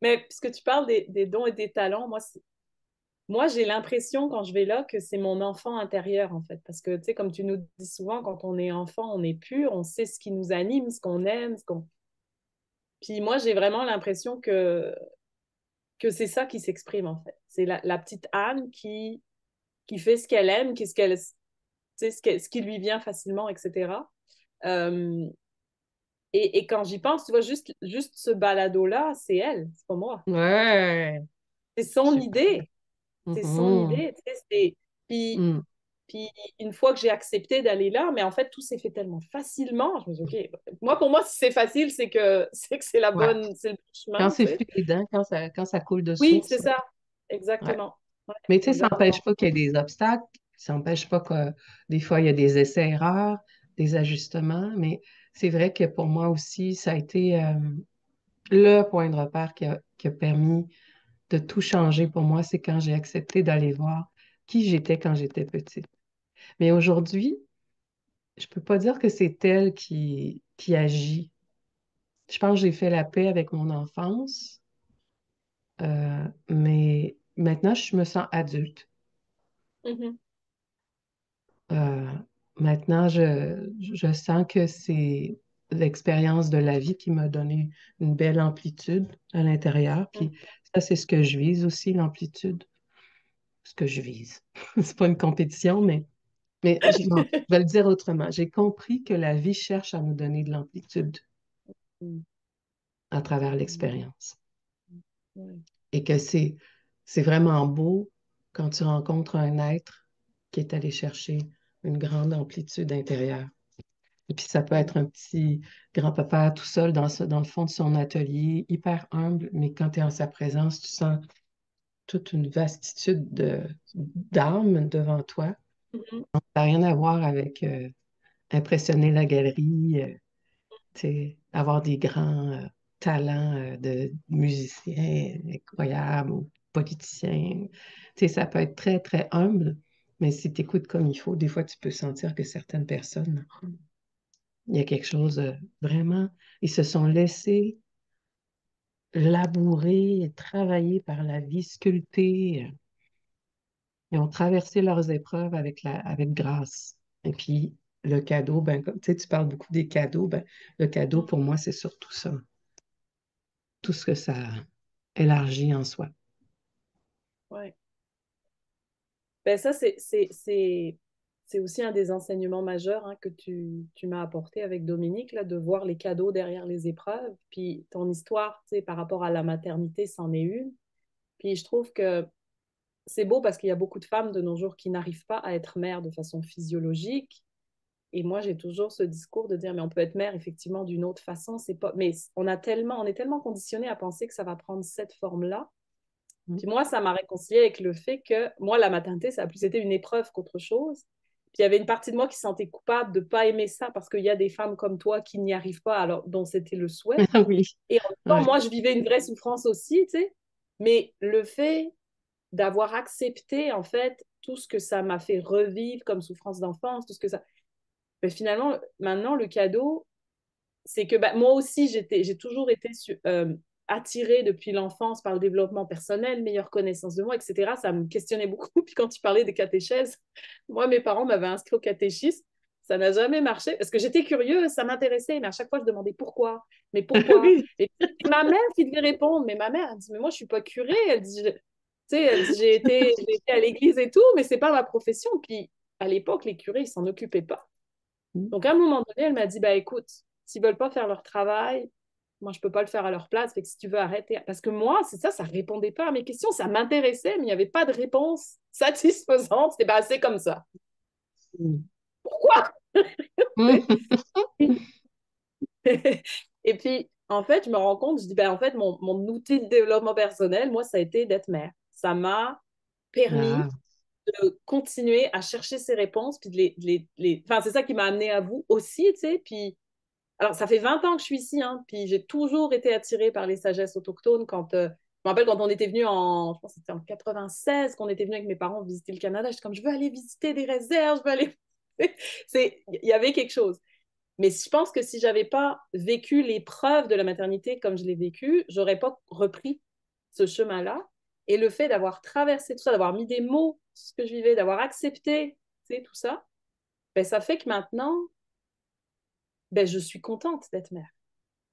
Mais puisque tu parles des dons et des talents, moi, j'ai l'impression quand je vais là que c'est mon enfant intérieur, en fait. Parce que, tu sais, comme tu nous dis souvent, quand on est enfant, on est pur, on sait ce qui nous anime, ce qu'on aime, ce qu'on... Puis moi, j'ai vraiment l'impression que c'est ça qui s'exprime, en fait. C'est la petite Anne qui fait ce qu'elle aime, qui, ce qu'elle, tu sais, ce qui lui vient facilement, etc. Euh, et quand j'y pense, tu vois, juste ce balado-là, c'est elle, c'est pas moi. Ouais, C'est son super. idée. C'est son Mhm. idée. Tu sais, puis, Mm. puis une fois que j'ai accepté d'aller là, mais en fait, tout s'est fait tellement facilement. Je me suis dit, OK, moi, pour moi, si c'est facile, c'est la Ouais. bonne, c'est le bon Quand chemin, tu c'est sais. fluide, hein, quand ça coule de Oui, c'est source. ça. Ouais. Exactement. Ouais, Mais tu sais, ça n'empêche exactement. pas qu'il y ait des obstacles, ça n'empêche pas que des fois, il y a des essais-erreurs, des ajustements, mais c'est vrai que pour moi aussi, ça a été le point de repère qui a permis de tout changer pour moi, c'est quand j'ai accepté d'aller voir qui j'étais quand j'étais petite. Mais aujourd'hui, je peux pas dire que c'est elle qui agit. Je pense que j'ai fait la paix avec mon enfance, mais maintenant, je me sens adulte. Mhm. Euh, Maintenant, je sens que c'est l'expérience de la vie qui m'a donné une belle amplitude à l'intérieur. Puis ça, c'est ce que je vise aussi, l'amplitude. Ce que je vise. C'est pas une compétition, mais non, je vais le dire autrement. J'ai compris que la vie cherche à nous donner de l'amplitude Mhm. à travers Mhm. l'expérience. Ouais. Et que c'est vraiment beau quand tu rencontres un être qui est allé chercher une grande amplitude intérieure. Et puis ça peut Mhm. être un petit grand-papa tout seul dans le fond de son atelier, hyper humble, mais quand tu es en sa présence, tu sens toute une vastitude d'âme devant toi. Mhm. Ça n'a rien à voir avec impressionner la galerie, tu sais, avoir des grands talents de musiciens incroyables ou politiciens. Tu sais, ça peut être très, très humble, mais si tu écoutes comme il faut, des fois, tu peux sentir que certaines personnes, il y a quelque chose vraiment, ils se sont laissés labourer, et travailler par la vie, sculpter. Ils ont traversé leurs épreuves avec grâce. Et puis, le cadeau, ben, comme tu sais, tu parles beaucoup des cadeaux, ben, le cadeau, Mhm. pour moi, c'est surtout ça. Tout ce que ça élargit en soi. Ouais. Ben ça, c'est aussi un des enseignements majeurs hein, que tu m'as apporté avec Dominique, là, de voir les cadeaux derrière les épreuves. Puis ton histoire, tu sais, par rapport à la maternité, c'en est une. Puis je trouve que c'est beau parce qu'il y a beaucoup de femmes de nos jours qui n'arrivent pas à être mères de façon physiologique. Et moi, j'ai toujours ce discours de dire, mais on peut être mère effectivement d'une autre façon. C'est pas, mais on est tellement conditionné à penser que ça va prendre cette forme-là. Mm. Puis moi, ça m'a réconcilié avec le fait que moi, la maternité, ça a plus été une épreuve qu'autre chose. Puis il y avait une partie de moi qui se sentait coupable de ne pas aimer ça parce qu'il y a des femmes comme toi qui n'y arrivent pas, alors dont c'était le souhait. Oui, Et en même temps, oui. moi, je vivais une vraie souffrance aussi, tu sais. Mais le fait d'avoir accepté, en fait, tout ce que ça m'a fait revivre comme souffrance d'enfance, tout ce que ça... Mais finalement, maintenant, le cadeau, c'est que bah, moi aussi, j'ai toujours été attirée depuis l'enfance par le développement personnel, meilleure connaissance de moi, etc. Ça me questionnait beaucoup. Puis quand tu parlais des catéchèses, moi, mes parents m'avaient inscrit au catéchisme. Ça n'a jamais marché parce que j'étais curieuse, ça m'intéressait, mais à chaque fois, je demandais pourquoi. Mais pourquoi? Oui. Et puis, c'est ma mère qui devait répondre. Mais ma mère, elle dit, mais moi, je suis pas curée. Elle dit, tu sais, elle dit, j'ai été à l'église et tout, mais c'est pas ma profession. Puis, à l'époque, les curés, ils s'en occupaient pas. Donc, à un moment donné, elle m'a dit, bah, écoute, s'ils veulent pas faire leur travail, moi, je peux pas le faire à leur place. Fait que si tu veux arrêter. Parce que moi, c'est ça, ça répondait pas à mes questions. Ça m'intéressait, mais il n'y avait pas de réponse satisfaisante. C'était, bah, c'est comme ça. Pourquoi? Et puis, en fait, je me rends compte, je dis, ben, en fait, mon outil de développement personnel, moi, ça a été d'être mère. Ça m'a permis Ah, de continuer à chercher ces réponses, puis Enfin, c'est ça qui m'a amené à vous aussi, tu sais. Puis, alors, ça fait 20 ans que je suis ici, hein, puis j'ai toujours été attirée par les sagesses autochtones. Je me rappelle quand on était venu je pense que c'était en 96, qu'on était venu avec mes parents visiter le Canada, j'étais comme, je veux aller visiter des réserves, je veux aller... Il y avait quelque chose. Mais je pense que si j'avais pas vécu l'épreuve de la maternité comme je l'ai vécu, j'aurais pas repris ce chemin-là. Et le fait d'avoir traversé tout ça, d'avoir mis des mots sur ce que je vivais, d'avoir accepté, tu sais, tout ça, ben, ça fait que maintenant, ben, je suis contente d'être mère.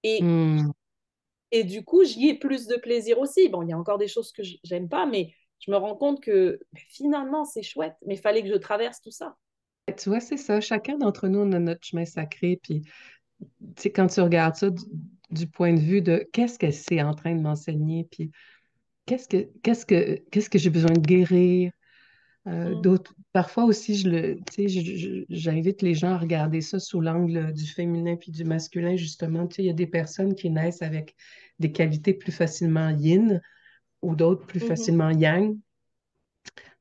Et, hmm. et du coup, j'y ai plus de plaisir aussi. Bon, il y a encore des choses que j'aime pas, mais je me rends compte que ben, finalement, c'est chouette, mais il fallait que je traverse tout ça. Tu vois, c'est ça. Chacun d'entre nous, on a notre chemin sacré. Puis, tu sais, quand tu regardes ça du point de vue de qu'est-ce que c'est en train de m'enseigner, puis qu'est-ce que j'ai besoin de guérir. Mm. D'autres, parfois aussi, tu sais, j'invite les gens à regarder ça sous l'angle du féminin puis du masculin, justement. Tu sais, il y a des personnes qui naissent avec des qualités plus facilement yin ou d'autres plus Mhm. facilement yang.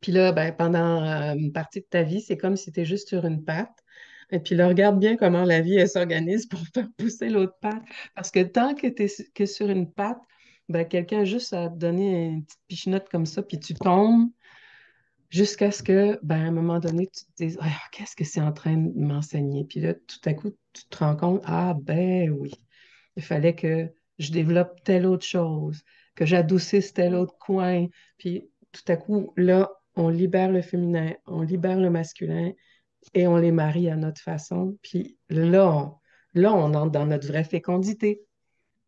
Puis là, ben, pendant une partie de ta vie, c'est comme si tu étais juste sur une patte. Et puis là, regarde bien comment la vie, elle s'organise pour faire pousser l'autre patte. Parce que tant que tu es que sur une patte, ben, quelqu'un a juste à te donner une petite pichenote comme ça, puis tu tombes jusqu'à ce que, ben, à un moment donné, tu te dises, ah, qu'est-ce que c'est en train de m'enseigner? Puis là, tout à coup, tu te rends compte, ah, ben oui, il fallait que je développe telle autre chose, que j'adoucisse tel Mm. autre coin. Puis tout à coup, là, on libère le féminin, on libère le masculin et on les marie à notre façon. Puis là, on entre dans notre vraie fécondité.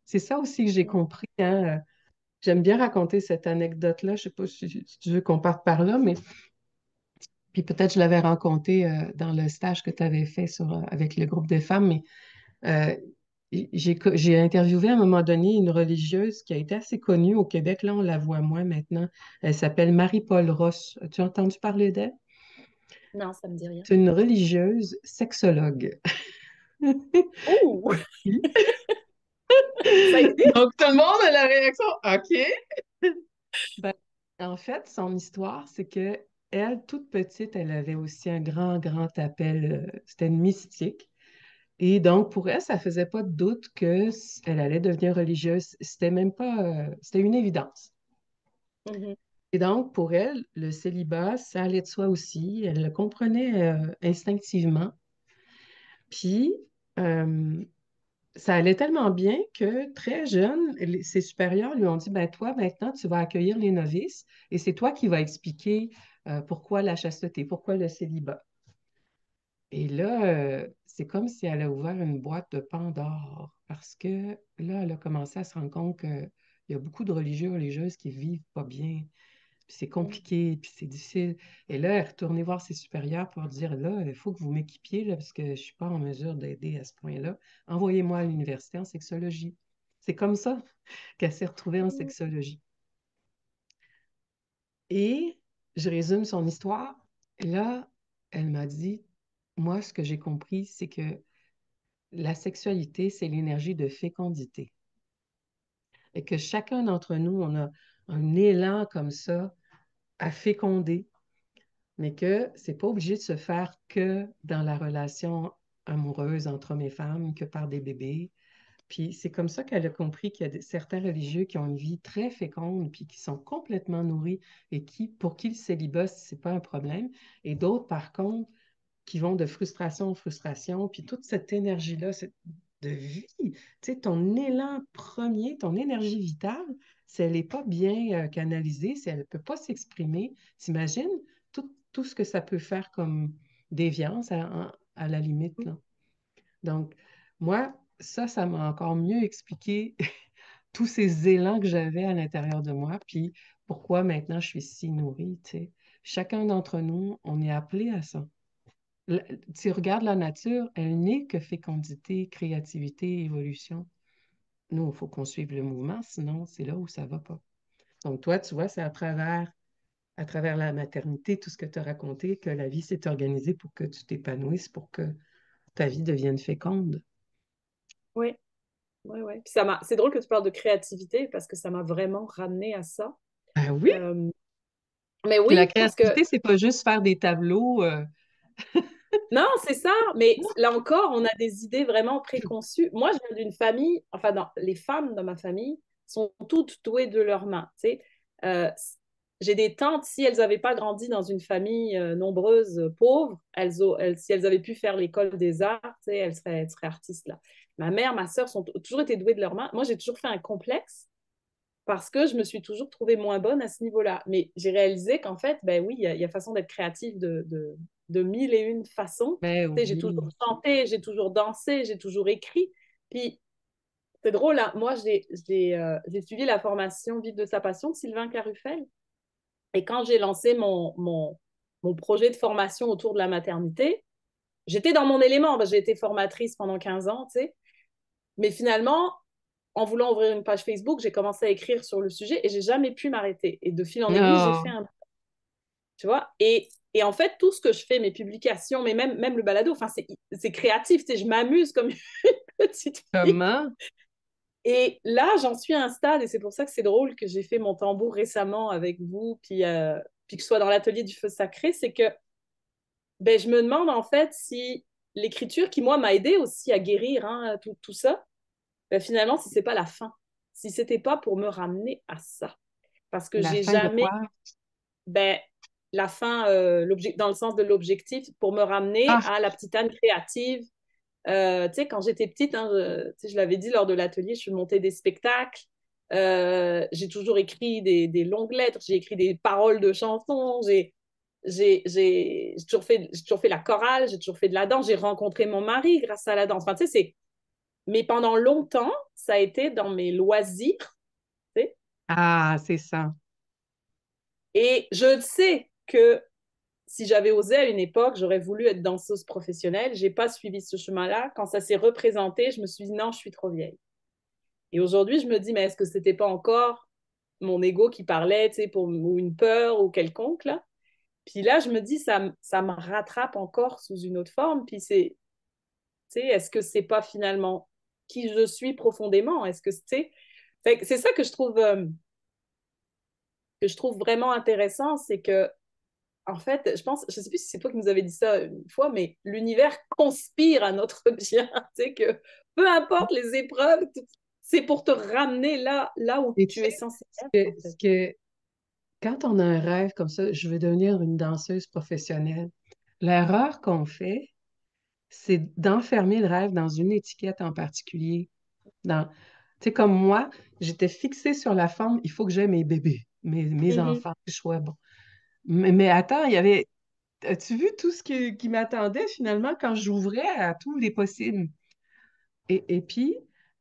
C'est ça aussi que j'ai Mm. compris, hein. J'aime bien raconter cette anecdote-là. Je sais pas si tu veux qu'on parte par là, mais puis peut-être je l'avais raconté dans le stage que tu avais fait avec le groupe des femmes, mais euh, j'ai interviewé à un moment donné une religieuse qui a été assez connue au Québec. Là, on la voit moins maintenant. Elle s'appelle Marie-Paul Ross. As-tu entendu parler d'elle? Non, ça me dit rien. C'est une religieuse sexologue. Oh, Oui. ça existe? Donc, tout le monde a la réaction. OK. Ben, en fait, son histoire, c'est que elle, toute petite, elle avait aussi un grand, grand appel. C'était une mystique. Et donc, pour elle, ça faisait pas de doute qu'elle allait devenir religieuse. C'était même pas, c'était une évidence. Mhm. Et donc, pour elle, le célibat, ça allait de soi aussi. Elle le comprenait instinctivement. Puis, euh, ça allait tellement bien que très jeune, ses supérieurs lui ont dit, ben toi, maintenant, tu vas accueillir les novices et c'est toi qui vas expliquer pourquoi la chasteté, pourquoi le célibat. Et là, c'est comme si elle a ouvert une boîte de Pandore parce que là, elle a commencé à se rendre compte qu'il y a beaucoup de religieux et religieuses qui vivent pas bien. Puis c'est compliqué, puis c'est difficile. Et là, elle est retournée voir ses supérieurs pour dire, là, il faut que vous m'équipiez, là, parce que je ne suis pas en mesure d'aider à ce point-là. Envoyez-moi à l'université en sexologie. C'est comme ça qu'elle s'est retrouvée en Mhm. sexologie. Et je résume son histoire. Là, elle m'a dit, moi, ce que j'ai compris, c'est que la sexualité, c'est l'énergie de fécondité. Et que chacun d'entre nous, on a un élan comme ça à féconder, mais que c'est pas obligé de se faire que dans la relation amoureuse entre hommes et femmes, que par des bébés. Puis c'est comme ça qu'elle a compris qu'il y a certains religieux qui ont une vie très féconde, puis qui sont complètement nourris et pour qui le célibat, c'est pas un problème. Et d'autres, par contre, qui vont de frustration en frustration, puis toute cette énergie-là de vie, tu sais, ton élan premier, ton énergie vitale, si elle n'est pas bien canalisée, si elle ne peut pas s'exprimer, t'imagines tout ce que ça peut faire comme déviance à la limite, là. Donc, moi, ça m'a encore mieux expliqué tous ces élans que j'avais à l'intérieur de moi, puis pourquoi maintenant je suis si nourrie, tu sais. Chacun d'entre nous, on est appelé à ça. Tu regardes la nature, elle n'est que fécondité, créativité, évolution. Nous, il faut qu'on suive le mouvement, sinon c'est là où ça va pas. Donc toi, tu vois, c'est à travers la maternité, tout ce que tu as raconté, que la vie s'est organisée pour que tu t'épanouisses, pour que ta vie devienne féconde. Oui, oui, oui. Puis c'est drôle que tu parles de créativité parce que ça m'a vraiment ramené à ça. Ben oui, Euh, mais que la oui, parce que créativité, c'est pas juste faire des tableaux. non, c'est ça, mais là encore, on a des idées vraiment préconçues. Moi, je viens d'une famille, enfin, les femmes de ma famille sont toutes douées de leurs mains. Tu sais. Euh, j'ai des tantes, si elles n'avaient pas grandi dans une famille nombreuse, pauvre, si elles avaient pu faire l'école des arts, tu sais, elles seraient artistes là. Ma mère, ma sœur ont toujours été douées de leurs mains. Moi, j'ai toujours fait un complexe parce que je me suis toujours trouvée moins bonne à ce niveau-là. Mais j'ai réalisé qu'en fait, ben oui, il y a façon d'être créative de mille et une façons. Ben Tu sais, j'ai toujours oui. chanté, j'ai toujours dansé, j'ai toujours écrit. Puis c'est drôle, hein, moi, j'ai suivi la formation Vivre de sa passion de Sylvain Carufel. Et quand j'ai lancé mon projet de formation autour de la maternité, j'étais dans mon élément. Ben, j'ai été formatrice pendant 15 ans, tu sais. Mais finalement, en voulant ouvrir une page Facebook, j'ai commencé à écrire sur le sujet et j'ai jamais pu m'arrêter. Et de fil en aiguille, j'ai fait Oh, un, tu vois. Et en fait, tout ce que je fais, mes publications, mais même le balado, enfin, c'est créatif. Tu sais, je m'amuse comme une petite fille. comment? Et là, j'en suis à un stade, et c'est pour ça que c'est drôle que j'ai fait mon tambour récemment avec vous, puis que je sois dans l'atelier du feu sacré, c'est que ben, je me demande en fait si l'écriture, qui moi m'a aidé aussi à guérir hein, tout ça, ben, finalement, si c'est pas la fin, si c'était pas pour me ramener à ça. Parce que La j'ai fin de jamais, quoi? ben, la fin, dans le sens de l'objectif, pour me ramener Ah, à la petite âne créative. Tu sais, quand j'étais petite, hein, je l'avais dit lors de l'atelier, je suis montée des spectacles. J'ai toujours écrit des longues lettres, j'ai écrit des paroles de chansons, j'ai toujours fait la chorale, j'ai toujours fait de la danse, j'ai rencontré mon mari grâce à la danse. Enfin, tu sais, mais pendant longtemps, ça a été dans mes loisirs, tu sais. ah, c'est ça. Et je sais que si j'avais osé à une époque, j'aurais voulu être danseuse professionnelle. J'ai pas suivi ce chemin-là. Quand ça s'est représenté, je me suis dit non, je suis trop vieille. Et aujourd'hui, je me dis, mais est-ce que c'était pas encore mon ego qui parlait, tu sais, ou une peur ou quelconque, là? Puis là, je me dis, ça me rattrape encore sous une autre forme. Puis tu sais, est-ce que c'est pas finalement qui je suis profondément? Est-ce que, tu sais, c'est ça que je trouve vraiment intéressant, c'est que en fait, je pense, je sais plus si c'est toi qui nous avais dit ça une fois, mais l'univers conspire à notre bien. Tu sais que peu importe les épreuves, c'est pour te ramener là où Et tu tu sais, es censé ce être, que, en ce fait. que- quand on a un rêve comme ça, je veux devenir une danseuse professionnelle, l'erreur qu'on fait, c'est d'enfermer le rêve dans une étiquette en particulier. Tu sais, comme moi, j'étais fixée sur la forme, il faut que j'aie mes bébés, mes Mhm, enfants, que je sois bon. Mais attends, il y avait, as-tu vu tout ce qui m'attendait finalement quand j'ouvrais à tous les possibles? Et puis,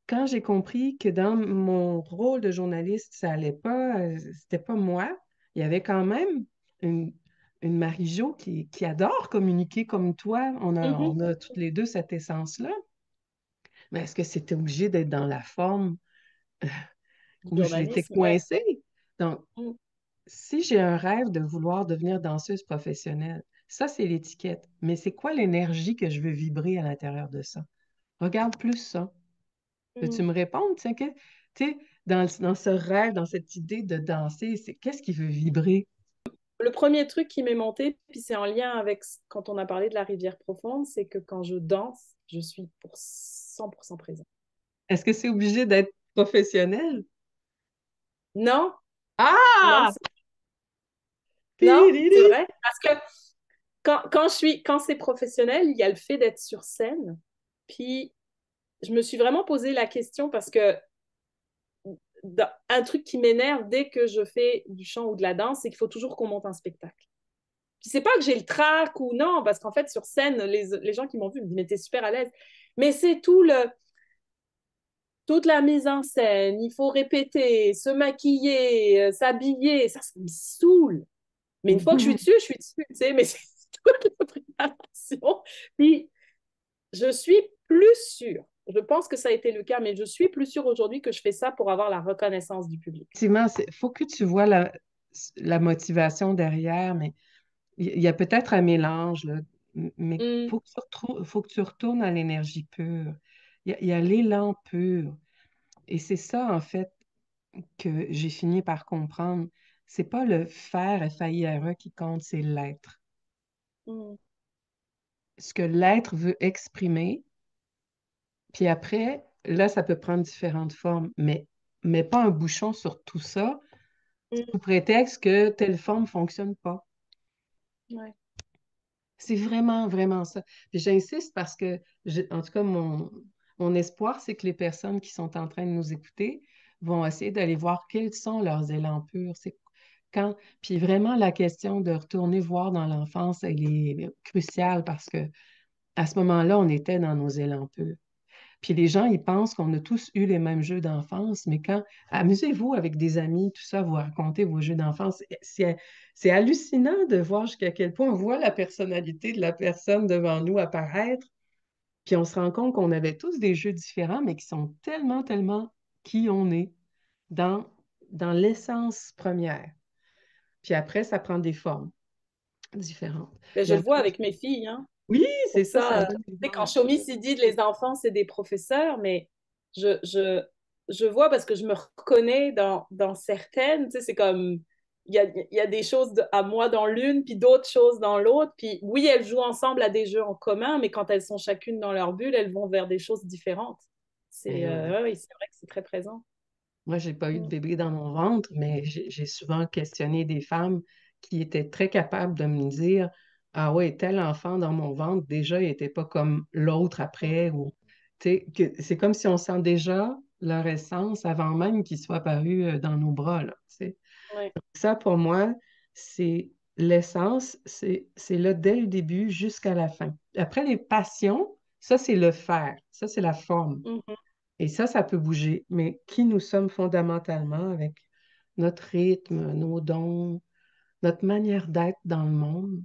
quand j'ai compris que dans mon rôle de journaliste, ça allait pas, c'était pas moi, il y avait quand même une, une Marie-Jo qui adore communiquer comme toi. mhm. On a toutes les deux cette essence-là. Mais est-ce que c'était obligé d'être dans la forme Du où j'étais journalisme, ouais. coincée? Donc, Mm, si j'ai un rêve de vouloir devenir danseuse professionnelle, ça, c'est l'étiquette. Mais c'est quoi l'énergie que je veux vibrer à l'intérieur de ça? Regarde plus ça. Peux-tu mm. me répondre? Tiens, tu sais, dans ce rêve, dans cette idée de danser, c'est qu'est-ce qui veut vibrer? Le premier truc qui m'est monté, puis c'est en lien avec quand on a parlé de la rivière profonde, c'est que quand je danse, je suis pour 100% présente. Est-ce que c'est obligé d'être professionnel? Non, non, Ah! non, c'est Tiriri! vrai. Parce que quand c'est professionnel, il y a le fait d'être sur scène. Puis je me suis vraiment posé la question parce que un truc qui m'énerve dès que je fais du chant ou de la danse, c'est qu'il faut toujours qu'on monte un spectacle. Puis c'est pas que j'ai le trac ou non, parce qu'en fait, sur scène, les gens qui m'ont vu me disent, mais t'es super à l'aise. Mais c'est toute la mise en scène, il faut répéter, se maquiller, s'habiller, ça me saoule. Mais une fois que je suis dessus, tu sais, mais c'est toute la préparation. Puis je suis plus sûre. Je pense que ça a été le cas, mais je suis plus sûre aujourd'hui que je fais ça pour avoir la reconnaissance du public. Effectivement, il faut que tu vois la motivation derrière, mais il y a peut-être un mélange, là, mais il Mm, faut que tu retournes à l'énergie pure. Il y a l'élan pur. Et c'est ça, en fait, que j'ai fini par comprendre. C'est pas le faire, F-A-I-R-E, qui compte, c'est l'être. mm, Ce que l'être veut exprimer, puis après, là, ça peut prendre différentes formes, mais pas un bouchon sur tout ça, mm, sous prétexte que telle forme fonctionne pas. ouais. C'est vraiment, vraiment ça. Puis j'insiste parce que, en tout cas, mon espoir, c'est que les personnes qui sont en train de nous écouter vont essayer d'aller voir quels sont leurs élans purs. C'est quand, puis vraiment, la question de retourner voir dans l'enfance, elle est cruciale parce que à ce moment-là, on était dans nos élans purs. Puis les gens, ils pensent qu'on a tous eu les mêmes jeux d'enfance, mais quand amusez-vous avec des amis, tout ça, vous racontez vos jeux d'enfance. C'est hallucinant de voir jusqu'à quel point on voit la personnalité de la personne devant nous apparaître, puis on se rend compte qu'on avait tous des jeux différents, mais qui sont tellement, tellement qui on est dans, dans l'essence première. Puis après, ça prend des formes différentes. Ben, Il je y en le vois a... avec mes filles, hein. Oui, c'est Pour ça ça, un bon tu sais, quand exemple. Shomi s'y dit les enfants, c'est des professeurs, mais je, je, je vois parce que je me reconnais dans certaines, tu sais, c'est comme, il y a des choses à moi dans l'une, puis d'autres choses dans l'autre, puis oui, elles jouent ensemble à des jeux en commun, mais quand elles sont chacune dans leur bulle, elles vont vers des choses différentes. Eh oui. Ouais, oui, c'est vrai que c'est très présent. Moi, j'ai pas eu de Mm. bébé dans mon ventre, mais j'ai souvent questionné des femmes qui étaient très capables de me dire, ah ouais, tel enfant dans mon ventre, déjà, il n'était pas comme l'autre après. Ou, tu sais, c'est comme si on sent déjà leur essence avant même qu'ils soient apparus dans nos bras, là, tu sais. Ouais. Ça, pour moi, c'est l'essence, c'est là dès le début jusqu'à la fin. Après, les passions, ça, c'est le faire, ça, c'est la forme. Mhm. Et ça peut bouger. Mais qui nous sommes fondamentalement avec notre rythme, nos dons, notre manière d'être dans le monde,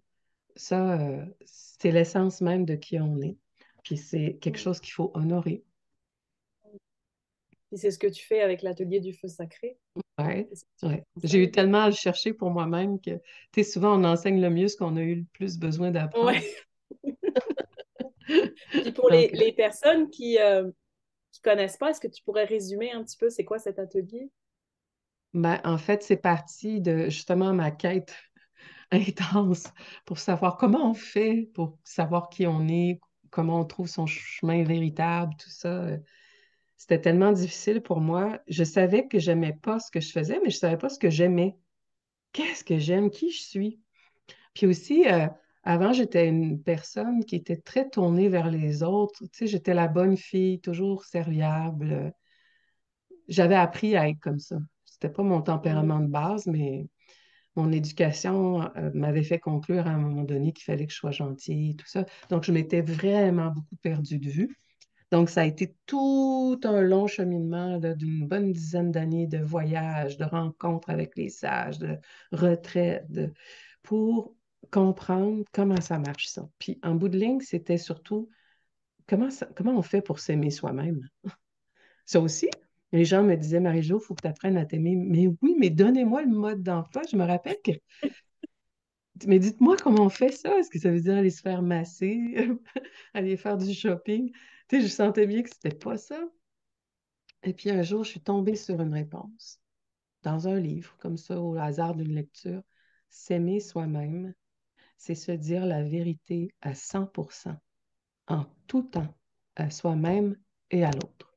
ça, c'est l'essence même de qui on est. Puis c'est quelque chose qu'il faut honorer. Puis c'est ce que tu fais avec l'atelier du feu sacré. Ouais, C'est ce que tu ouais. J'ai eu enseignes. tellement à le chercher pour moi-même que, tu sais, souvent on enseigne le mieux ce qu'on a eu le plus besoin d'apprendre. Ouais. Puis pour Donc, les personnes qui connaissent pas, est-ce que tu pourrais résumer un petit peu c'est quoi cet atelier? ben, en fait, c'est parti de justement ma quête intense pour savoir comment on fait, pour savoir qui on est, comment on trouve son chemin véritable, tout ça. C'était tellement difficile pour moi. Je savais que j'aimais pas ce que je faisais, mais je savais pas ce que j'aimais. Qu'est-ce que j'aime? Qui je suis? Puis aussi, avant, j'étais une personne qui était très tournée vers les autres. Tu sais, j'étais la bonne fille, toujours serviable. J'avais appris à être comme ça. C'était pas mon Mm. tempérament de base, mais mon éducation m'avait fait conclure à un moment donné qu'il fallait que je sois gentille, tout ça. Donc, je m'étais vraiment beaucoup perdue de vue. Donc, ça a été tout un long cheminement là, d'une bonne dizaine d'années de voyages, de rencontres avec les sages, de retraites, pour comprendre comment ça marche ça. Puis, en bout de ligne, c'était surtout comment on fait pour s'aimer soi-même. Ça aussi, les gens me disaient, Marie-Jo, il faut que tu apprennes à t'aimer. Mais oui, mais donnez-moi le mode d'emploi. Je me rappelle que mais dites-moi comment on fait ça. Est-ce que ça veut dire aller se faire masser, aller faire du shopping? Tu sais, je sentais bien que c'était pas ça. Et puis un jour, je suis tombée sur une réponse dans un livre, comme ça, au hasard d'une lecture. S'aimer soi-même, c'est se dire la vérité à 100%, en tout temps, à soi-même et à l'autre.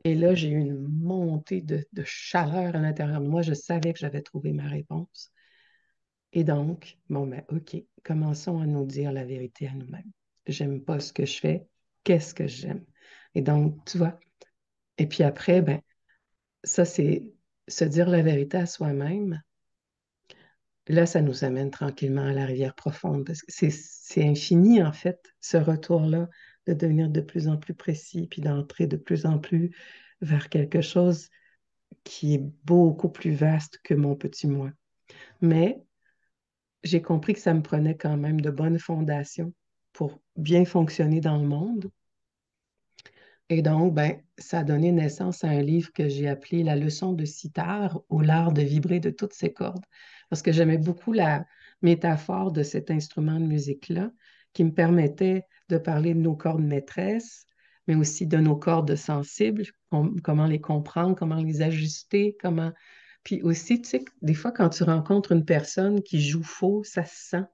Et là, j'ai eu une montée de chaleur à l'intérieur de moi. Je savais que j'avais trouvé ma réponse. Et donc, bon, ben, OK, commençons à nous dire la vérité à nous-mêmes. J'aime pas ce que je fais. Qu'est-ce que j'aime? Et donc, tu vois. Et puis après, Mm. ben, ça, c'est se dire la vérité à soi-même. là, ça nous amène tranquillement à la rivière profonde parce que c'est infini, en fait, ce retour-là, de devenir de plus en plus précis, puis d'entrer de plus en plus vers quelque chose qui est beaucoup plus vaste que mon petit moi. Mais j'ai compris que ça me prenait quand même de bonnes fondations pour bien fonctionner dans le monde. Et donc, ben, ça a donné naissance à un livre que j'ai appelé La leçon de sitar ou l'art de vibrer de toutes ses cordes. Parce que j'aimais beaucoup la métaphore de cet instrument de musique-là qui me permettait de parler de nos cordes maîtresses, mais aussi de nos cordes sensibles, comment les comprendre, comment les ajuster, comment... Puis aussi, tu sais, des fois, quand tu rencontres une personne qui joue faux, ça se sent.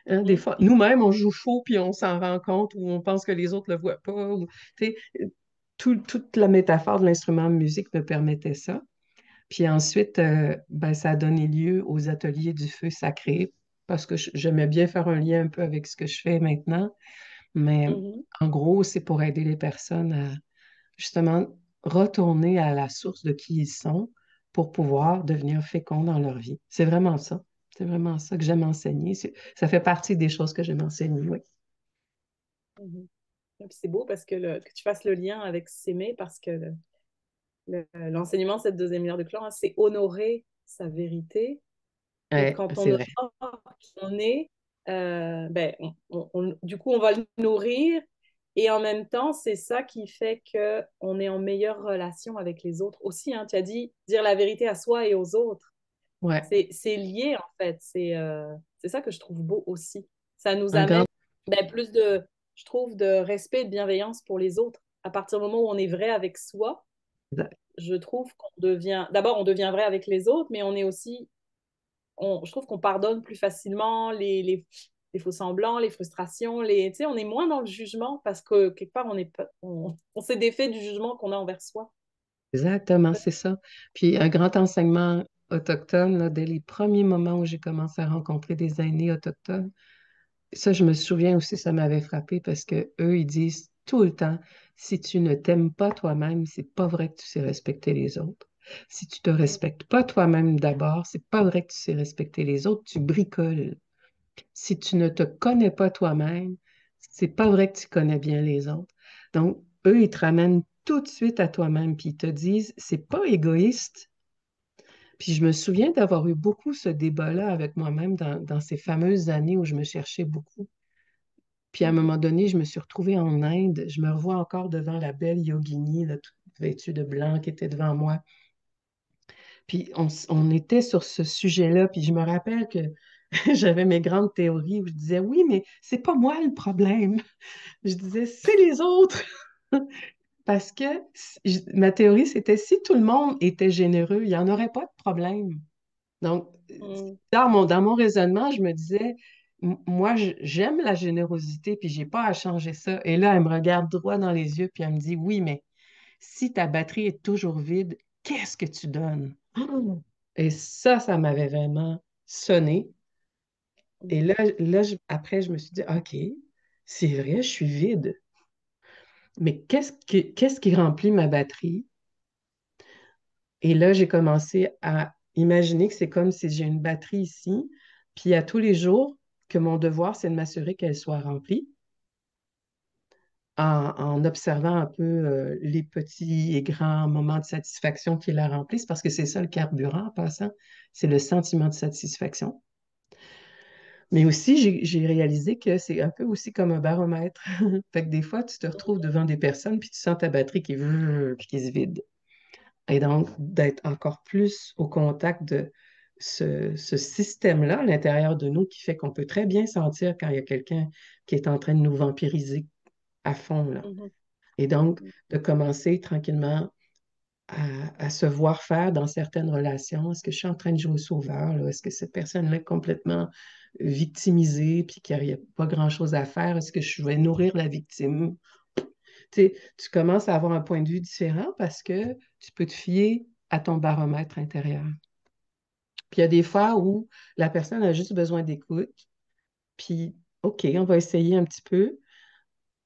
Hein, des Mhm. fois, nous-mêmes, on joue faux, puis on s'en rend compte, ou on pense que les autres ne le voient pas. Tu sais, toute la métaphore de l'instrument de musique me permettait ça. Puis ensuite, ben, ça a donné lieu aux ateliers du feu sacré, parce que j'aimais bien faire un lien un peu avec ce que je fais maintenant. Mais Mhm. en gros, c'est pour aider les personnes à justement retourner à la source de qui ils sont pour pouvoir devenir féconds dans leur vie. C'est vraiment ça. C'est vraiment ça que j'aime enseigner. Ça fait partie des choses que j'aime enseigner, oui. Mhm. Et puis c'est beau parce que, que tu fasses le lien avec s'aimer parce que l'enseignement de cette deuxième lumière de clan, hein, c'est honorer sa vérité. Et Ouais, quand on c'est vrai. honore qui on est, ben, du coup, on va le nourrir. Et en même temps, c'est ça qui fait qu'on est en meilleure relation avec les autres aussi. Hein. Tu as dit dire la vérité à soi et aux autres. Ouais. C'est lié, en fait. C'est ça que je trouve beau aussi. Ça nous Un amène grand. ben, plus de, je trouve, de respect et de bienveillance pour les autres. À partir du moment où on est vrai avec soi, je trouve qu'on devient, d'abord, on devient vrai avec les autres, mais on est aussi, je trouve qu'on pardonne plus facilement les faux semblants, les frustrations, tu sais, on est moins dans le jugement parce que quelque part, on s'est défait du jugement qu'on a envers soi. Exactement, c'est ça. Puis un grand enseignement autochtone, là, dès les premiers moments où j'ai commencé à rencontrer des aînés autochtones, ça, je me souviens aussi, ça m'avait frappé parce que eux, ils disent tout le temps, si tu ne t'aimes pas toi-même, c'est pas vrai que tu sais respecter les autres. Si tu te respectes pas toi-même d'abord, c'est pas vrai que tu sais respecter les autres, tu bricoles. Si tu ne te connais pas toi-même, c'est pas vrai que tu connais bien les autres. Donc, eux, ils te ramènent tout de suite à toi-même, puis ils te disent, c'est pas égoïste. Puis je me souviens d'avoir eu beaucoup ce débat-là avec moi-même dans ces fameuses années où je me cherchais beaucoup. Puis à un Mhm. moment donné, je me suis retrouvée en Inde. Je me revois encore devant la belle yogini, là, toute vêtue de blanc, qui était devant moi. Puis on était sur ce sujet-là. Puis je me rappelle que j'avais mes grandes théories où je disais, oui, mais c'est pas moi le problème. Je disais, c'est les autres. Parce que ma théorie, c'était si tout le monde était généreux, il n'y en aurait pas de problème. Donc, Mhm. dans mon raisonnement, je me disais, moi, j'aime la générosité, puis j'ai pas à changer ça. Et là, elle me regarde droit dans les yeux, puis elle me dit, oui, mais si ta batterie est toujours vide, qu'est-ce que tu donnes? Oh! Et ça m'avait vraiment sonné. Et Mhm. après, je me suis dit, OK, c'est vrai, je suis vide. Mais qu'est-ce qui remplit ma batterie? Et là, j'ai commencé à imaginer que c'est comme si j'ai une batterie ici, puis à tous les jours, que mon devoir, c'est de m'assurer qu'elle soit remplie en observant un peu les petits et grands moments de satisfaction qui la remplissent, parce que c'est ça le carburant en passant, c'est le sentiment de satisfaction. Mais aussi, j'ai réalisé que c'est un peu aussi comme un baromètre. Fait que des fois, tu te retrouves devant des personnes, puis tu sens ta batterie puis qui se vide. Et donc, d'être encore plus au contact de ce système-là à l'intérieur de nous qui fait qu'on peut très bien sentir quand il y a quelqu'un qui est en train de nous vampiriser à fond, là. Mhm. Et donc, Mhm. de commencer tranquillement à se voir faire dans certaines relations. Est-ce que je suis en train de jouer au sauveur, là? Est-ce que cette personne-là est complètement victimisée puis qu'il n'y a pas grand-chose à faire? Est-ce que je vais nourrir la victime? Tu sais, tu commences à avoir un point de vue différent parce que tu peux te fier à ton baromètre intérieur. Puis il y a des fois où la personne a juste besoin d'écoute, puis OK, on va essayer un petit peu,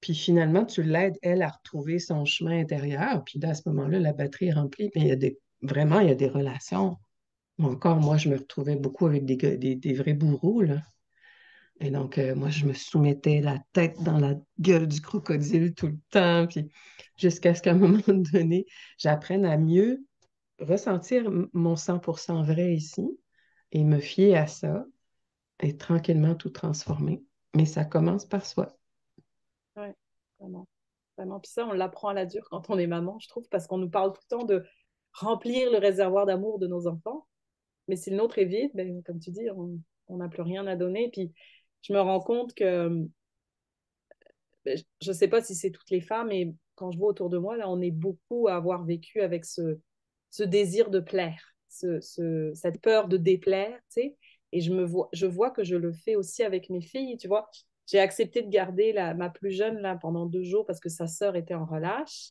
puis finalement, tu l'aides, elle, à retrouver son chemin intérieur, puis là, à ce moment-là, la batterie est remplie, mais vraiment, il y a des relations. Encore, moi, je me retrouvais beaucoup avec des vrais bourreaux, là. Et donc, moi, je me soumettais la tête dans la gueule du crocodile tout le temps, puis jusqu'à ce qu'à un moment donné, j'apprenne à mieux ressentir mon 100% vrai ici et me fier à ça et tranquillement tout transformer. Mais ça commence par soi. Ouais, vraiment. Vraiment. Puis ça, on l'apprend à la dure quand on est maman, je trouve, parce qu'on nous parle tout le temps de remplir le réservoir d'amour de nos enfants. Mais si le nôtre est vide, ben, comme tu dis, on n'a plus rien à donner. Puis je me rends compte que, ben, je ne sais pas si c'est toutes les femmes, mais quand je vois autour de moi, là, on est beaucoup à avoir vécu avec ce désir de plaire, cette peur de déplaire, tu sais. Et je vois que je le fais aussi avec mes filles, tu vois. J'ai accepté de garder ma plus jeune là pendant 2 jours parce que sa sœur était en relâche.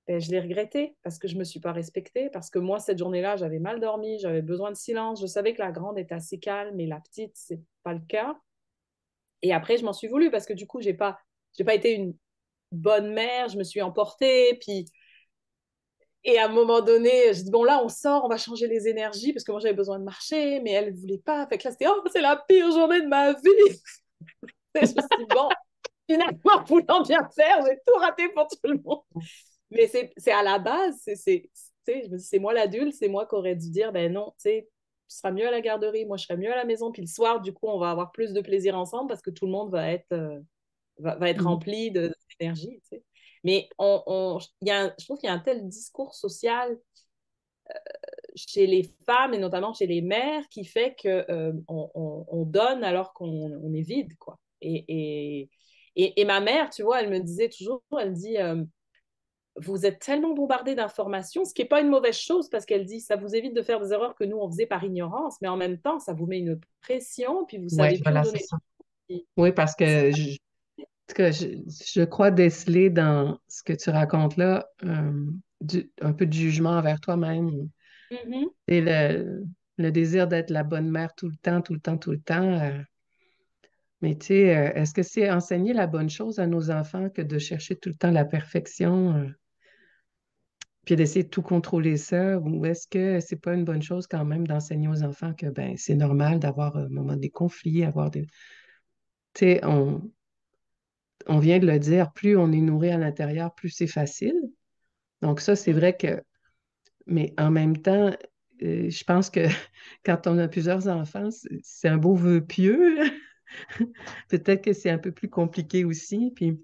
Ben, je l'ai regretté parce que je ne me suis pas respectée, parce que moi, cette journée-là, j'avais mal dormi, j'avais besoin de silence. Je savais que la grande était assez calme et la petite, c'est pas le cas. Et après, je m'en suis voulu parce que du coup, j'ai pas été une bonne mère, je me suis emportée. Puis, et à un moment donné, je dis, bon, là, on sort, on va changer les énergies parce que moi, j'avais besoin de marcher, mais elle ne voulait pas. Fait que là, c'était, oh, c'est la pire journée de ma vie. Et je me suis dit, bon, finalement, voulant bien faire, j'ai tout raté pour tout le monde. Mais c'est à la base, je me dis, c'est moi l'adulte, c'est moi qui aurais dû dire, ben non, tu sais, tu seras mieux à la garderie, moi je serai mieux à la maison, puis le soir, du coup, on va avoir plus de plaisir ensemble parce que tout le monde va être Mm. rempli d'énergie, tu sais. Mais je trouve qu'il y a un tel discours social chez les femmes et notamment chez les mères qui fait que on donne alors qu'on est vide, quoi. Et ma mère, tu vois, elle me disait toujours, elle dit, vous êtes tellement bombardé d'informations, ce qui n'est pas une mauvaise chose parce qu'elle dit ça vous évite de faire des erreurs que nous on faisait par ignorance, mais en même temps ça vous met une pression puis vous Oui, savez plus où voilà, c'est donner. ça. Puis Oui, parce que en tout cas, je crois déceler dans ce que tu racontes là un peu de jugement envers toi-même Mhm. et le désir d'être la bonne mère tout le temps, tout le temps, tout le temps. Mais tu sais, est-ce que c'est enseigner la bonne chose à nos enfants que de chercher tout le temps la perfection, puis d'essayer de tout contrôler ça, ou est-ce que c'est pas une bonne chose quand même d'enseigner aux enfants que ben c'est normal d'avoir un moment des conflits, avoir des. Tu sais, on vient de le dire, plus on est nourri à l'intérieur, plus c'est facile. Donc ça, c'est Mhm. vrai que, mais en même temps, je pense que quand on a plusieurs enfants, c'est un beau vœu pieux, là. Peut-être que c'est un peu plus compliqué aussi. Puis,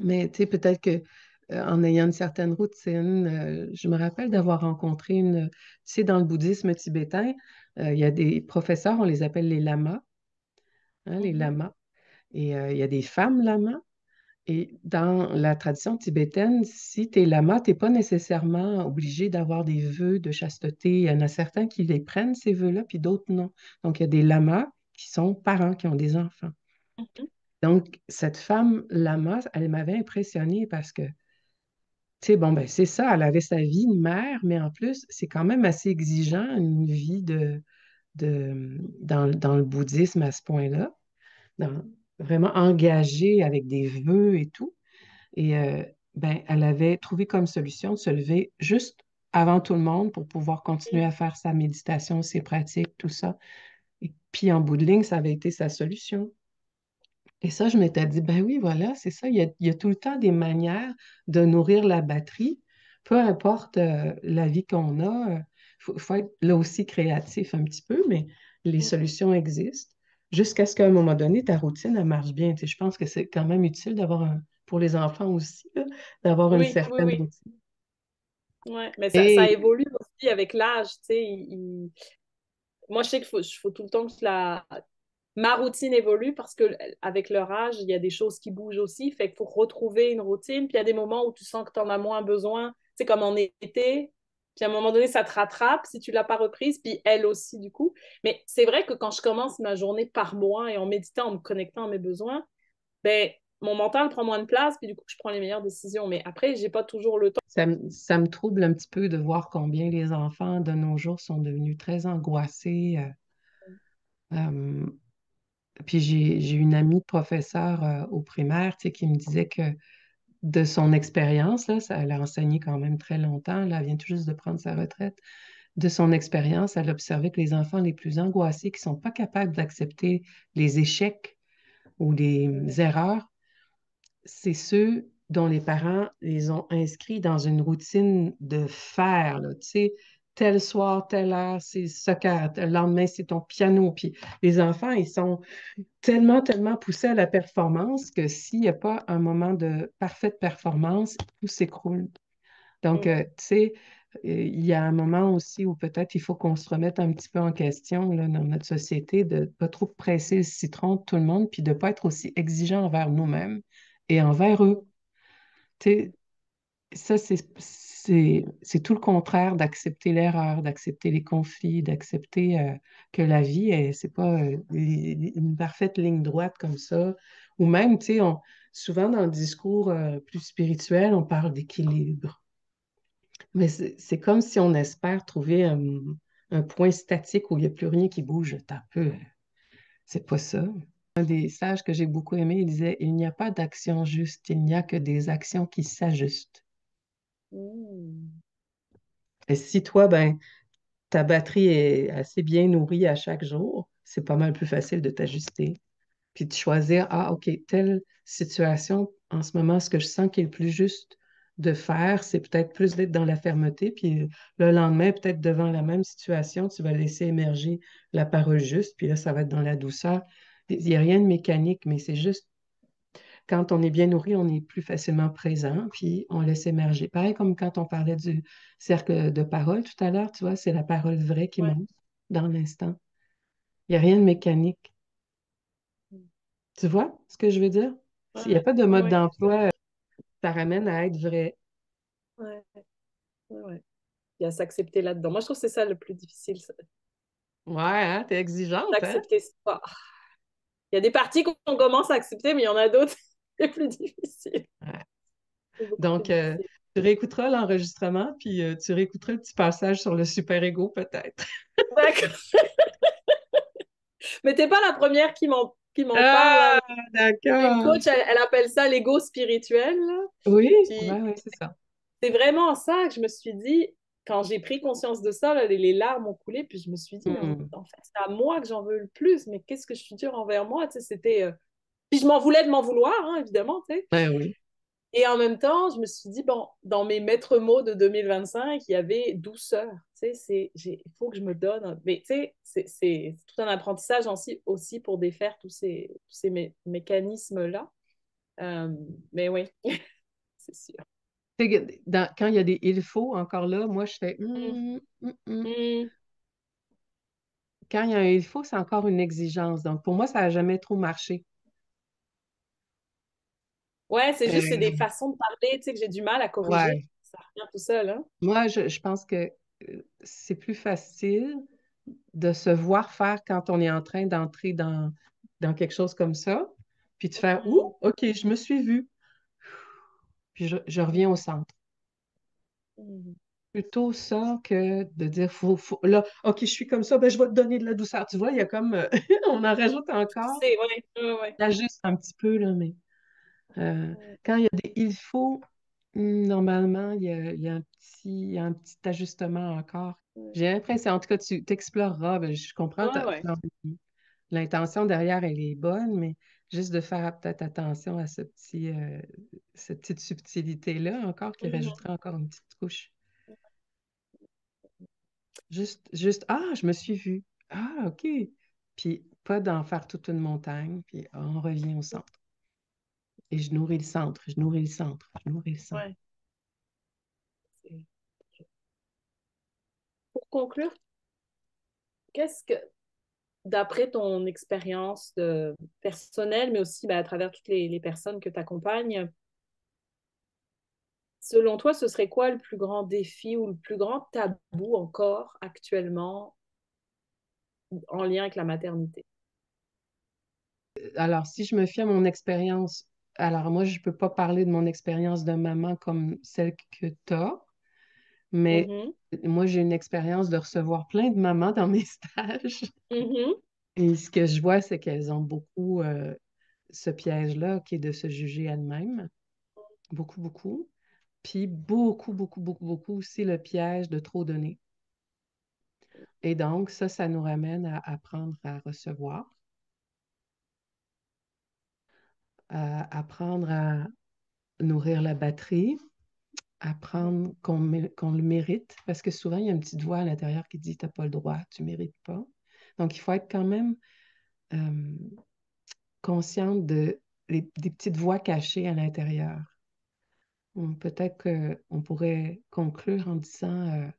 mais tu sais, peut-être que en ayant une certaine routine, je me rappelle d'avoir rencontré tu sais, dans le bouddhisme tibétain, il y a des professeurs, on les appelle les lamas, hein, les Mhm. lamas. Et il y a des femmes lamas. Et dans la tradition tibétaine, si tu es lama, tu n'es pas nécessairement obligé d'avoir des vœux de chasteté. Il y en a certains qui les prennent, ces vœux-là, puis d'autres non. Donc, il y a des lamas qui sont parents, qui ont des enfants. Mhm. Donc, cette femme lama, elle m'avait impressionnée parce que, tu sais, bon, ben, c'est ça, elle avait sa vie de mère, mais en plus, c'est quand même assez exigeant, une vie dans le bouddhisme à ce point-là, vraiment engagée avec des vœux et tout. Et ben, elle avait trouvé comme solution de se lever juste avant tout le monde pour pouvoir continuer à faire sa méditation, ses pratiques, tout ça. Et puis en bout de ligne, ça avait été sa solution. Et ça, je m'étais dit, ben oui, voilà, c'est ça. Il y a tout le temps des manières de nourrir la batterie, peu importe la vie qu'on a. Faut être là aussi créatif un petit peu, mais les solutions existent. Jusqu'à ce qu'à un moment donné, ta routine, elle marche bien. Tu sais, je pense que c'est quand même utile pour les enfants aussi, là, d'avoir une Oui, oui, certaine oui. routine. Ouais. Mais ça Et évolue aussi avec l'âge, tu sais. Moi, je sais faut tout le temps que ma routine évolue parce que avec leur âge, il y a des choses qui bougent aussi. Fait qu'il faut retrouver une routine. Puis il y a des moments où tu sens que tu en as moins besoin. C'est comme en été. Puis à un moment donné, ça te rattrape si tu ne l'as pas reprise. Puis elle aussi, du coup. Mais c'est vrai que quand je commence ma journée par moi et en méditant, en me connectant à mes besoins, ben, mon mental prend moins de place. Puis du coup, je prends les meilleures décisions. Mais après, j'ai pas toujours le temps. ça me trouble un petit peu de voir combien les enfants de nos jours sont devenus très angoissés. Euh, Puis j'ai une amie professeure au primaire, tu sais, qui me disait que de son expérience, là, elle a enseigné quand même très longtemps, là, elle vient tout juste de prendre sa retraite, de son expérience, elle observait que les enfants les plus angoissés, qui ne sont pas capables d'accepter les échecs ou les erreurs, c'est ceux dont les parents les ont inscrits dans une routine de faire, là, tu sais, tel soir, telle heure, c'est soccer, le lendemain, c'est ton piano. Puis les enfants, ils sont tellement, tellement poussés à la performance que s'il n'y a pas un moment de parfaite performance, tout s'écroule. Donc, Mm. tu sais, il y a un moment aussi où peut-être il faut qu'on se remette un petit peu en question là, dans notre société, de ne pas trop presser le citron de tout le monde, puis de ne pas être aussi exigeant envers nous-mêmes et envers eux. Tu sais, ça, c'est tout le contraire d'accepter l'erreur, d'accepter les conflits, d'accepter que la vie, c'est pas une parfaite ligne droite comme ça. Ou même, tu sais, souvent dans le discours plus spirituel, on parle d'équilibre. Mais c'est comme si on espère trouver un point statique où il n'y a plus rien qui bouge. Un peu. C'est pas ça. Un des sages que j'ai beaucoup aimé, il disait, il n'y a pas d'action juste, il n'y a que des actions qui s'ajustent. Mm. Et si toi, ben, ta batterie est assez bien nourrie à chaque jour, c'est pas mal plus facile de t'ajuster. Puis de choisir, ah, OK, telle situation, en ce moment, ce que je sens qui est le plus juste de faire, c'est peut-être plus d'être dans la fermeté. Puis le lendemain, peut-être devant la même situation, tu vas laisser émerger la parole juste. Puis là, ça va être dans la douceur. Il n'y a rien de mécanique, mais c'est juste quand on est bien nourri, on est plus facilement présent, puis on laisse émerger. Pareil comme quand on parlait du cercle de parole tout à l'heure, tu vois, c'est la parole vraie qui Ouais. monte dans l'instant. Il n'y a rien de mécanique. Mm. Tu vois ce que je veux dire? S'il n'y a Ouais, pas de mode ouais, d'emploi, ça ramène à être vrai. ouais, ouais, ouais. Il y a s'accepter là-dedans. Moi, je trouve que c'est ça le plus difficile, Ouais, hein, t'es exigeante, hein? d'accepter ça. Il y a des parties qu'on commence à accepter, mais il y en a d'autres, c'est plus difficile. Ouais. C'est beaucoup plus Donc, difficile. tu réécouteras l'enregistrement, puis tu réécouteras le petit passage sur le super-ego, peut-être. D'accord. Mais t'es pas la première qui m'en parle, hein. Ah, J'ai une d'accord. coach, elle appelle ça l'ego spirituel, là. Oui, Puis ouais, ouais, c'est ça. c'est vraiment ça que je me suis dit, quand j'ai pris conscience de ça, là, les larmes ont coulé, puis je me suis dit, mais Hmm. en fait, c'est à moi que j'en veux le plus, mais qu'est-ce que je suis dure envers moi, tu sais, c'était... Puis je m'en voulais de m'en vouloir, hein, évidemment, tu sais. Ben oui. Et en même temps, je me suis dit, bon, dans mes maîtres mots de 2025, il y avait douceur. Tu sais, il faut que je me donne. Mais tu sais, c'est tout un apprentissage aussi pour défaire tous ces mécanismes-là. Euh, mais oui, c'est sûr. Tu sais, quand il y a des il faut, encore là, moi, je fais Mm. hum. Mm. Quand il y a un il faut, c'est encore une exigence. Donc, pour moi, ça n'a jamais trop marché. Ouais, c'est juste, c'est des Euh, façons de parler, tu sais, que j'ai du mal à corriger. ouais. Ça revient tout seul, hein. Moi, je pense que c'est plus facile de se voir faire quand on est en train d'entrer dans quelque chose comme ça, puis de faire Mm. OK, je me suis vue, puis je reviens au centre. Mm. Plutôt ça que de dire, là, OK, je suis comme ça, ben, je vais te donner de la douceur. Tu vois, il y a comme, on en rajoute encore. C'est, ouais, ouais, ouais. Ça juste un petit peu, là, mais euh, Ouais, quand il y a des il faut, normalement, il y a un petit ajustement encore. ouais. J'ai l'impression, en tout cas, tu t'exploreras. Ben, je comprends Ouais, ouais. l'intention derrière, elle est bonne, mais juste de faire peut-être attention à cette petite subtilité-là encore qui Mhm. rajouterait encore une petite couche. Juste, ah, je me suis vue. Ah, OK. Puis pas d'en faire toute une montagne, puis on revient au centre. Et je nourris le centre, je nourris le centre, je nourris le centre. Ouais. C'est- Pour conclure, qu'est-ce que, d'après ton expérience personnelle, mais aussi à travers toutes les personnes que tu accompagnes, selon toi, ce serait quoi le plus grand défi ou le plus grand tabou encore actuellement en lien avec la maternité? Alors, si je me fie à mon expérience, alors moi, je ne peux pas parler de mon expérience de maman comme celle que tu as, mais Mhm. moi, j'ai une expérience de recevoir plein de mamans dans mes stages. Mhm. Et ce que je vois, c'est qu'elles ont beaucoup ce piège-là qui est de se juger elles-mêmes. Beaucoup, beaucoup. Puis beaucoup, beaucoup, beaucoup, beaucoup aussi le piège de trop donner. Et donc, ça nous ramène à apprendre à recevoir, à apprendre à nourrir la batterie, apprendre qu'on le mérite, parce que souvent, il y a une petite voix à l'intérieur qui dit, t'as pas le droit, tu mérites pas. Donc, il faut être quand même euh, consciente des petites voix cachées à l'intérieur. Peut-être qu'on pourrait conclure en disant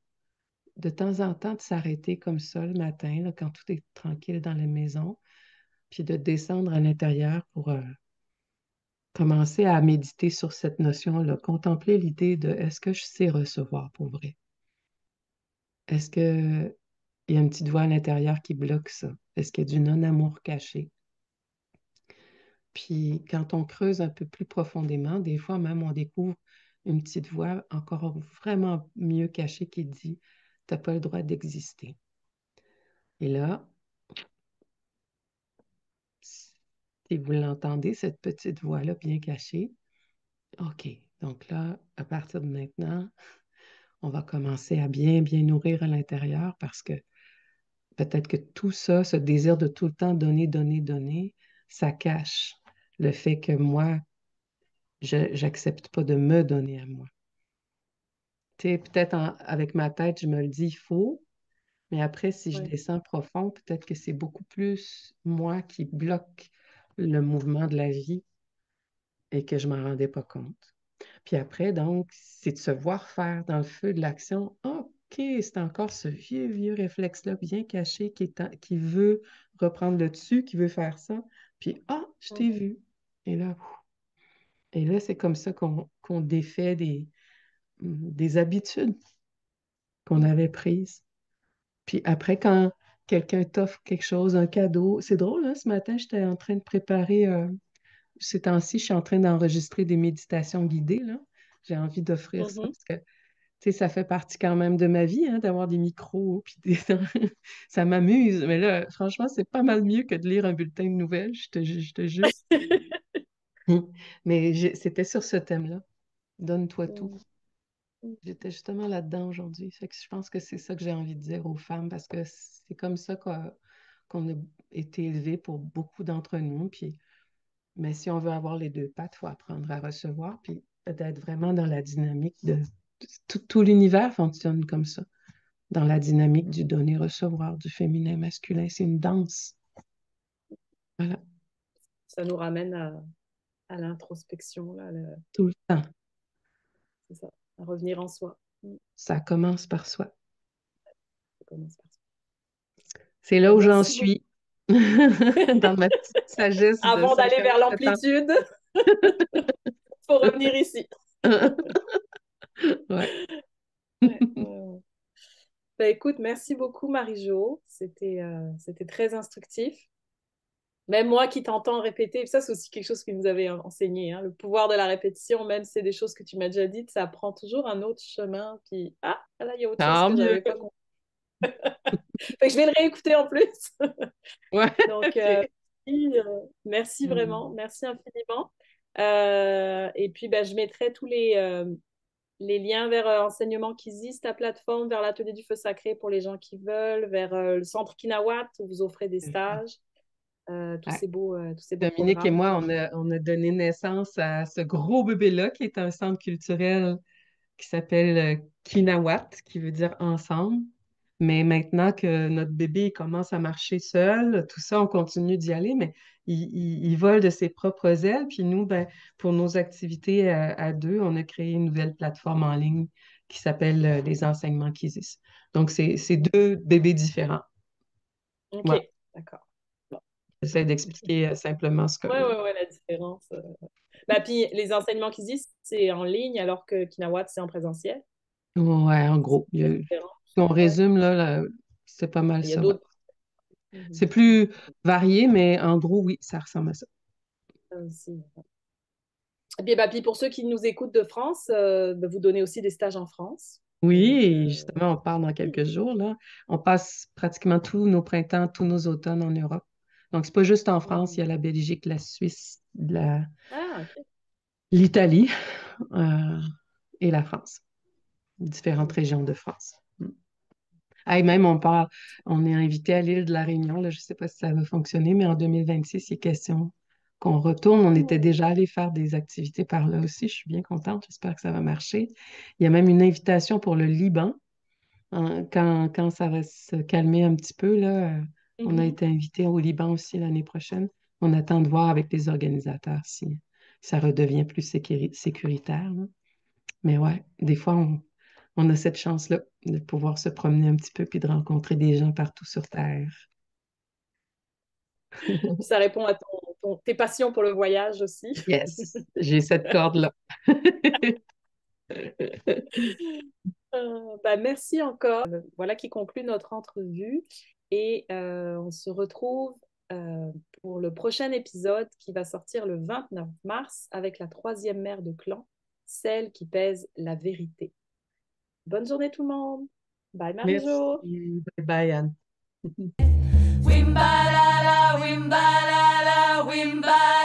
de temps en temps de s'arrêter comme ça le matin, là, quand tout est tranquille dans la maison, puis de descendre à l'intérieur pour commencer à méditer sur cette notion-là, contempler l'idée de est-ce que je sais recevoir pour vrai? Est-ce qu'il y a une petite voix à l'intérieur qui bloque ça? Est-ce qu'il y a du non-amour caché? Puis quand on creuse un peu plus profondément, des fois même on découvre une petite voix encore vraiment mieux cachée qui dit, t'as pas le droit d'exister. Et là, si vous l'entendez, cette petite voix-là bien cachée, OK, donc là, à partir de maintenant, on va commencer à bien, bien nourrir à l'intérieur parce que peut-être que tout ça, ce désir de tout le temps donner, donner, donner, ça cache le fait que moi, je n'accepte pas de me donner à moi. Tu sais, peut-être avec ma tête, je me le dis, il faut, mais après, si je Ouais. descends profond, peut-être que c'est beaucoup plus moi qui bloque le mouvement de la vie et que je m'en rendais pas compte. Puis après, donc, c'est de se voir faire dans le feu de l'action. OK, c'est encore ce vieux, vieux réflexe-là bien caché qui veut reprendre le dessus, qui veut faire ça. Puis, ah, je t'ai vu. Et là, c'est comme ça qu'on défait des habitudes qu'on avait prises. Puis après, quand quelqu'un t'offre quelque chose, un cadeau, c'est drôle, hein, ce matin, j'étais en train de préparer, ces temps-ci, je suis en train d'enregistrer des méditations guidées, là. J'ai envie d'offrir ça Mhm. parce que tu sais, ça fait partie quand même de ma vie, hein, d'avoir des micros, puis ça m'amuse. Mais là, franchement, c'est pas mal mieux que de lire un bulletin de nouvelles, je te jure. Mais c'était sur ce thème-là. Donne-toi tout. Mhm. J'étais justement là-dedans aujourd'hui. Fait que je pense que c'est ça que j'ai envie de dire aux femmes, parce que c'est comme ça qu'on a été élevés pour beaucoup d'entre nous. Puis, mais si on veut avoir les deux pattes, il faut apprendre à recevoir, puis d'être vraiment dans la dynamique de... Tout l'univers fonctionne comme ça, dans la dynamique du donner-recevoir, du féminin-masculin. C'est une danse. Voilà, Ça nous ramène à l'introspection, là, tout le temps. c'est ça, à revenir en soi. Ça commence par soi. Ça commence par soi. C'est là Ben, où j'en merci beaucoup. suis, dans ma petite sagesse de Avant d'aller vers 57 ans. l'amplitude, il faut revenir ici. Ouais. Ouais, ouais, ouais. Ben, écoute, merci beaucoup, Marie-Jo. C'était très instructif. Même moi qui t'entends répéter, ça c'est aussi quelque chose que nous avait enseigné, hein, le pouvoir de la répétition, même si c'est des choses que tu m'as déjà dites, ça prend toujours un autre chemin. Puis, ah, là, il y a autre chose Tant que mieux. j'avais pas compris. Fait que je vais le réécouter en plus. Ouais, Donc, OK. merci Hmm. vraiment, merci infiniment. Et puis, ben, je mettrai tous les liens vers Enseignement Kizis, ta plateforme, vers l'Atelier du Feu Sacré pour les gens qui veulent, vers le Centre Kinawat où vous offrez des stages, Ouais. tous ces beaux Dominique et programmes. moi, on a donné naissance à ce gros bébé-là qui est un centre culturel qui s'appelle Kinawat, qui veut dire ensemble. Mais maintenant que notre bébé commence à marcher seul, tout ça, on continue d'y aller, mais il vole de ses propres ailes. Puis nous, ben, pour nos activités à deux, on a créé une nouvelle plateforme en ligne qui s'appelle Les enseignements Kizis. Donc, c'est deux bébés différents. Ok, Voilà. d'accord. Bon. J'essaie d'expliquer simplement ce que... Ouais, ouais, ouais, la différence. Bah, puis les enseignements qu'ils disent, c'est en ligne, alors que Kinawat, c'est en présentiel. Ouais, en C'est gros. différent. Si on Ouais. résume, c'est pas mal Il y a ça, ouais. d'autres. Mhm. C'est plus varié, mais en gros, oui, ça ressemble à ça. Ça aussi. Et puis, bah, puis pour ceux qui nous écoutent de France, bah, vous donnez aussi des stages en France. Oui, Donc, et justement, on part dans quelques jours, là. On passe pratiquement tous nos printemps, tous nos automnes en Europe. Donc, c'est pas juste en France, il y a la Belgique, la Suisse, ah, ok. l'Italie euh, et la France, différentes Ok. régions de France. Mm. Ah, et même on est invité à l'île de la Réunion, là, je ne sais pas si ça va fonctionner, mais en 2026, il est question qu'on retourne. On était Oh. déjà allé faire des activités par là aussi. Je suis bien contente, j'espère que ça va marcher. Il y a même une invitation pour le Liban. Hein, quand ça va se calmer un petit peu, là, on a Mhm. été invité au Liban aussi l'année prochaine. On attend de voir avec les organisateurs si ça redevient plus sécuritaire, là. Mais ouais, des fois, on a cette chance-là de pouvoir se promener un petit peu puis de rencontrer des gens partout sur Terre. Puis ça répond à tes passions pour le voyage aussi. Yes, j'ai cette corde-là. Bah, merci encore. Voilà qui conclut notre entrevue et on se retrouve euh, pour le prochain épisode qui va sortir le 29 mars avec la troisième mère de clan, celle qui pèse la vérité. Bonne journée tout le monde. Bye Marie-Jo. Merci. Bye bye, Anne. Wimbalala, wimbalala, wimbalala.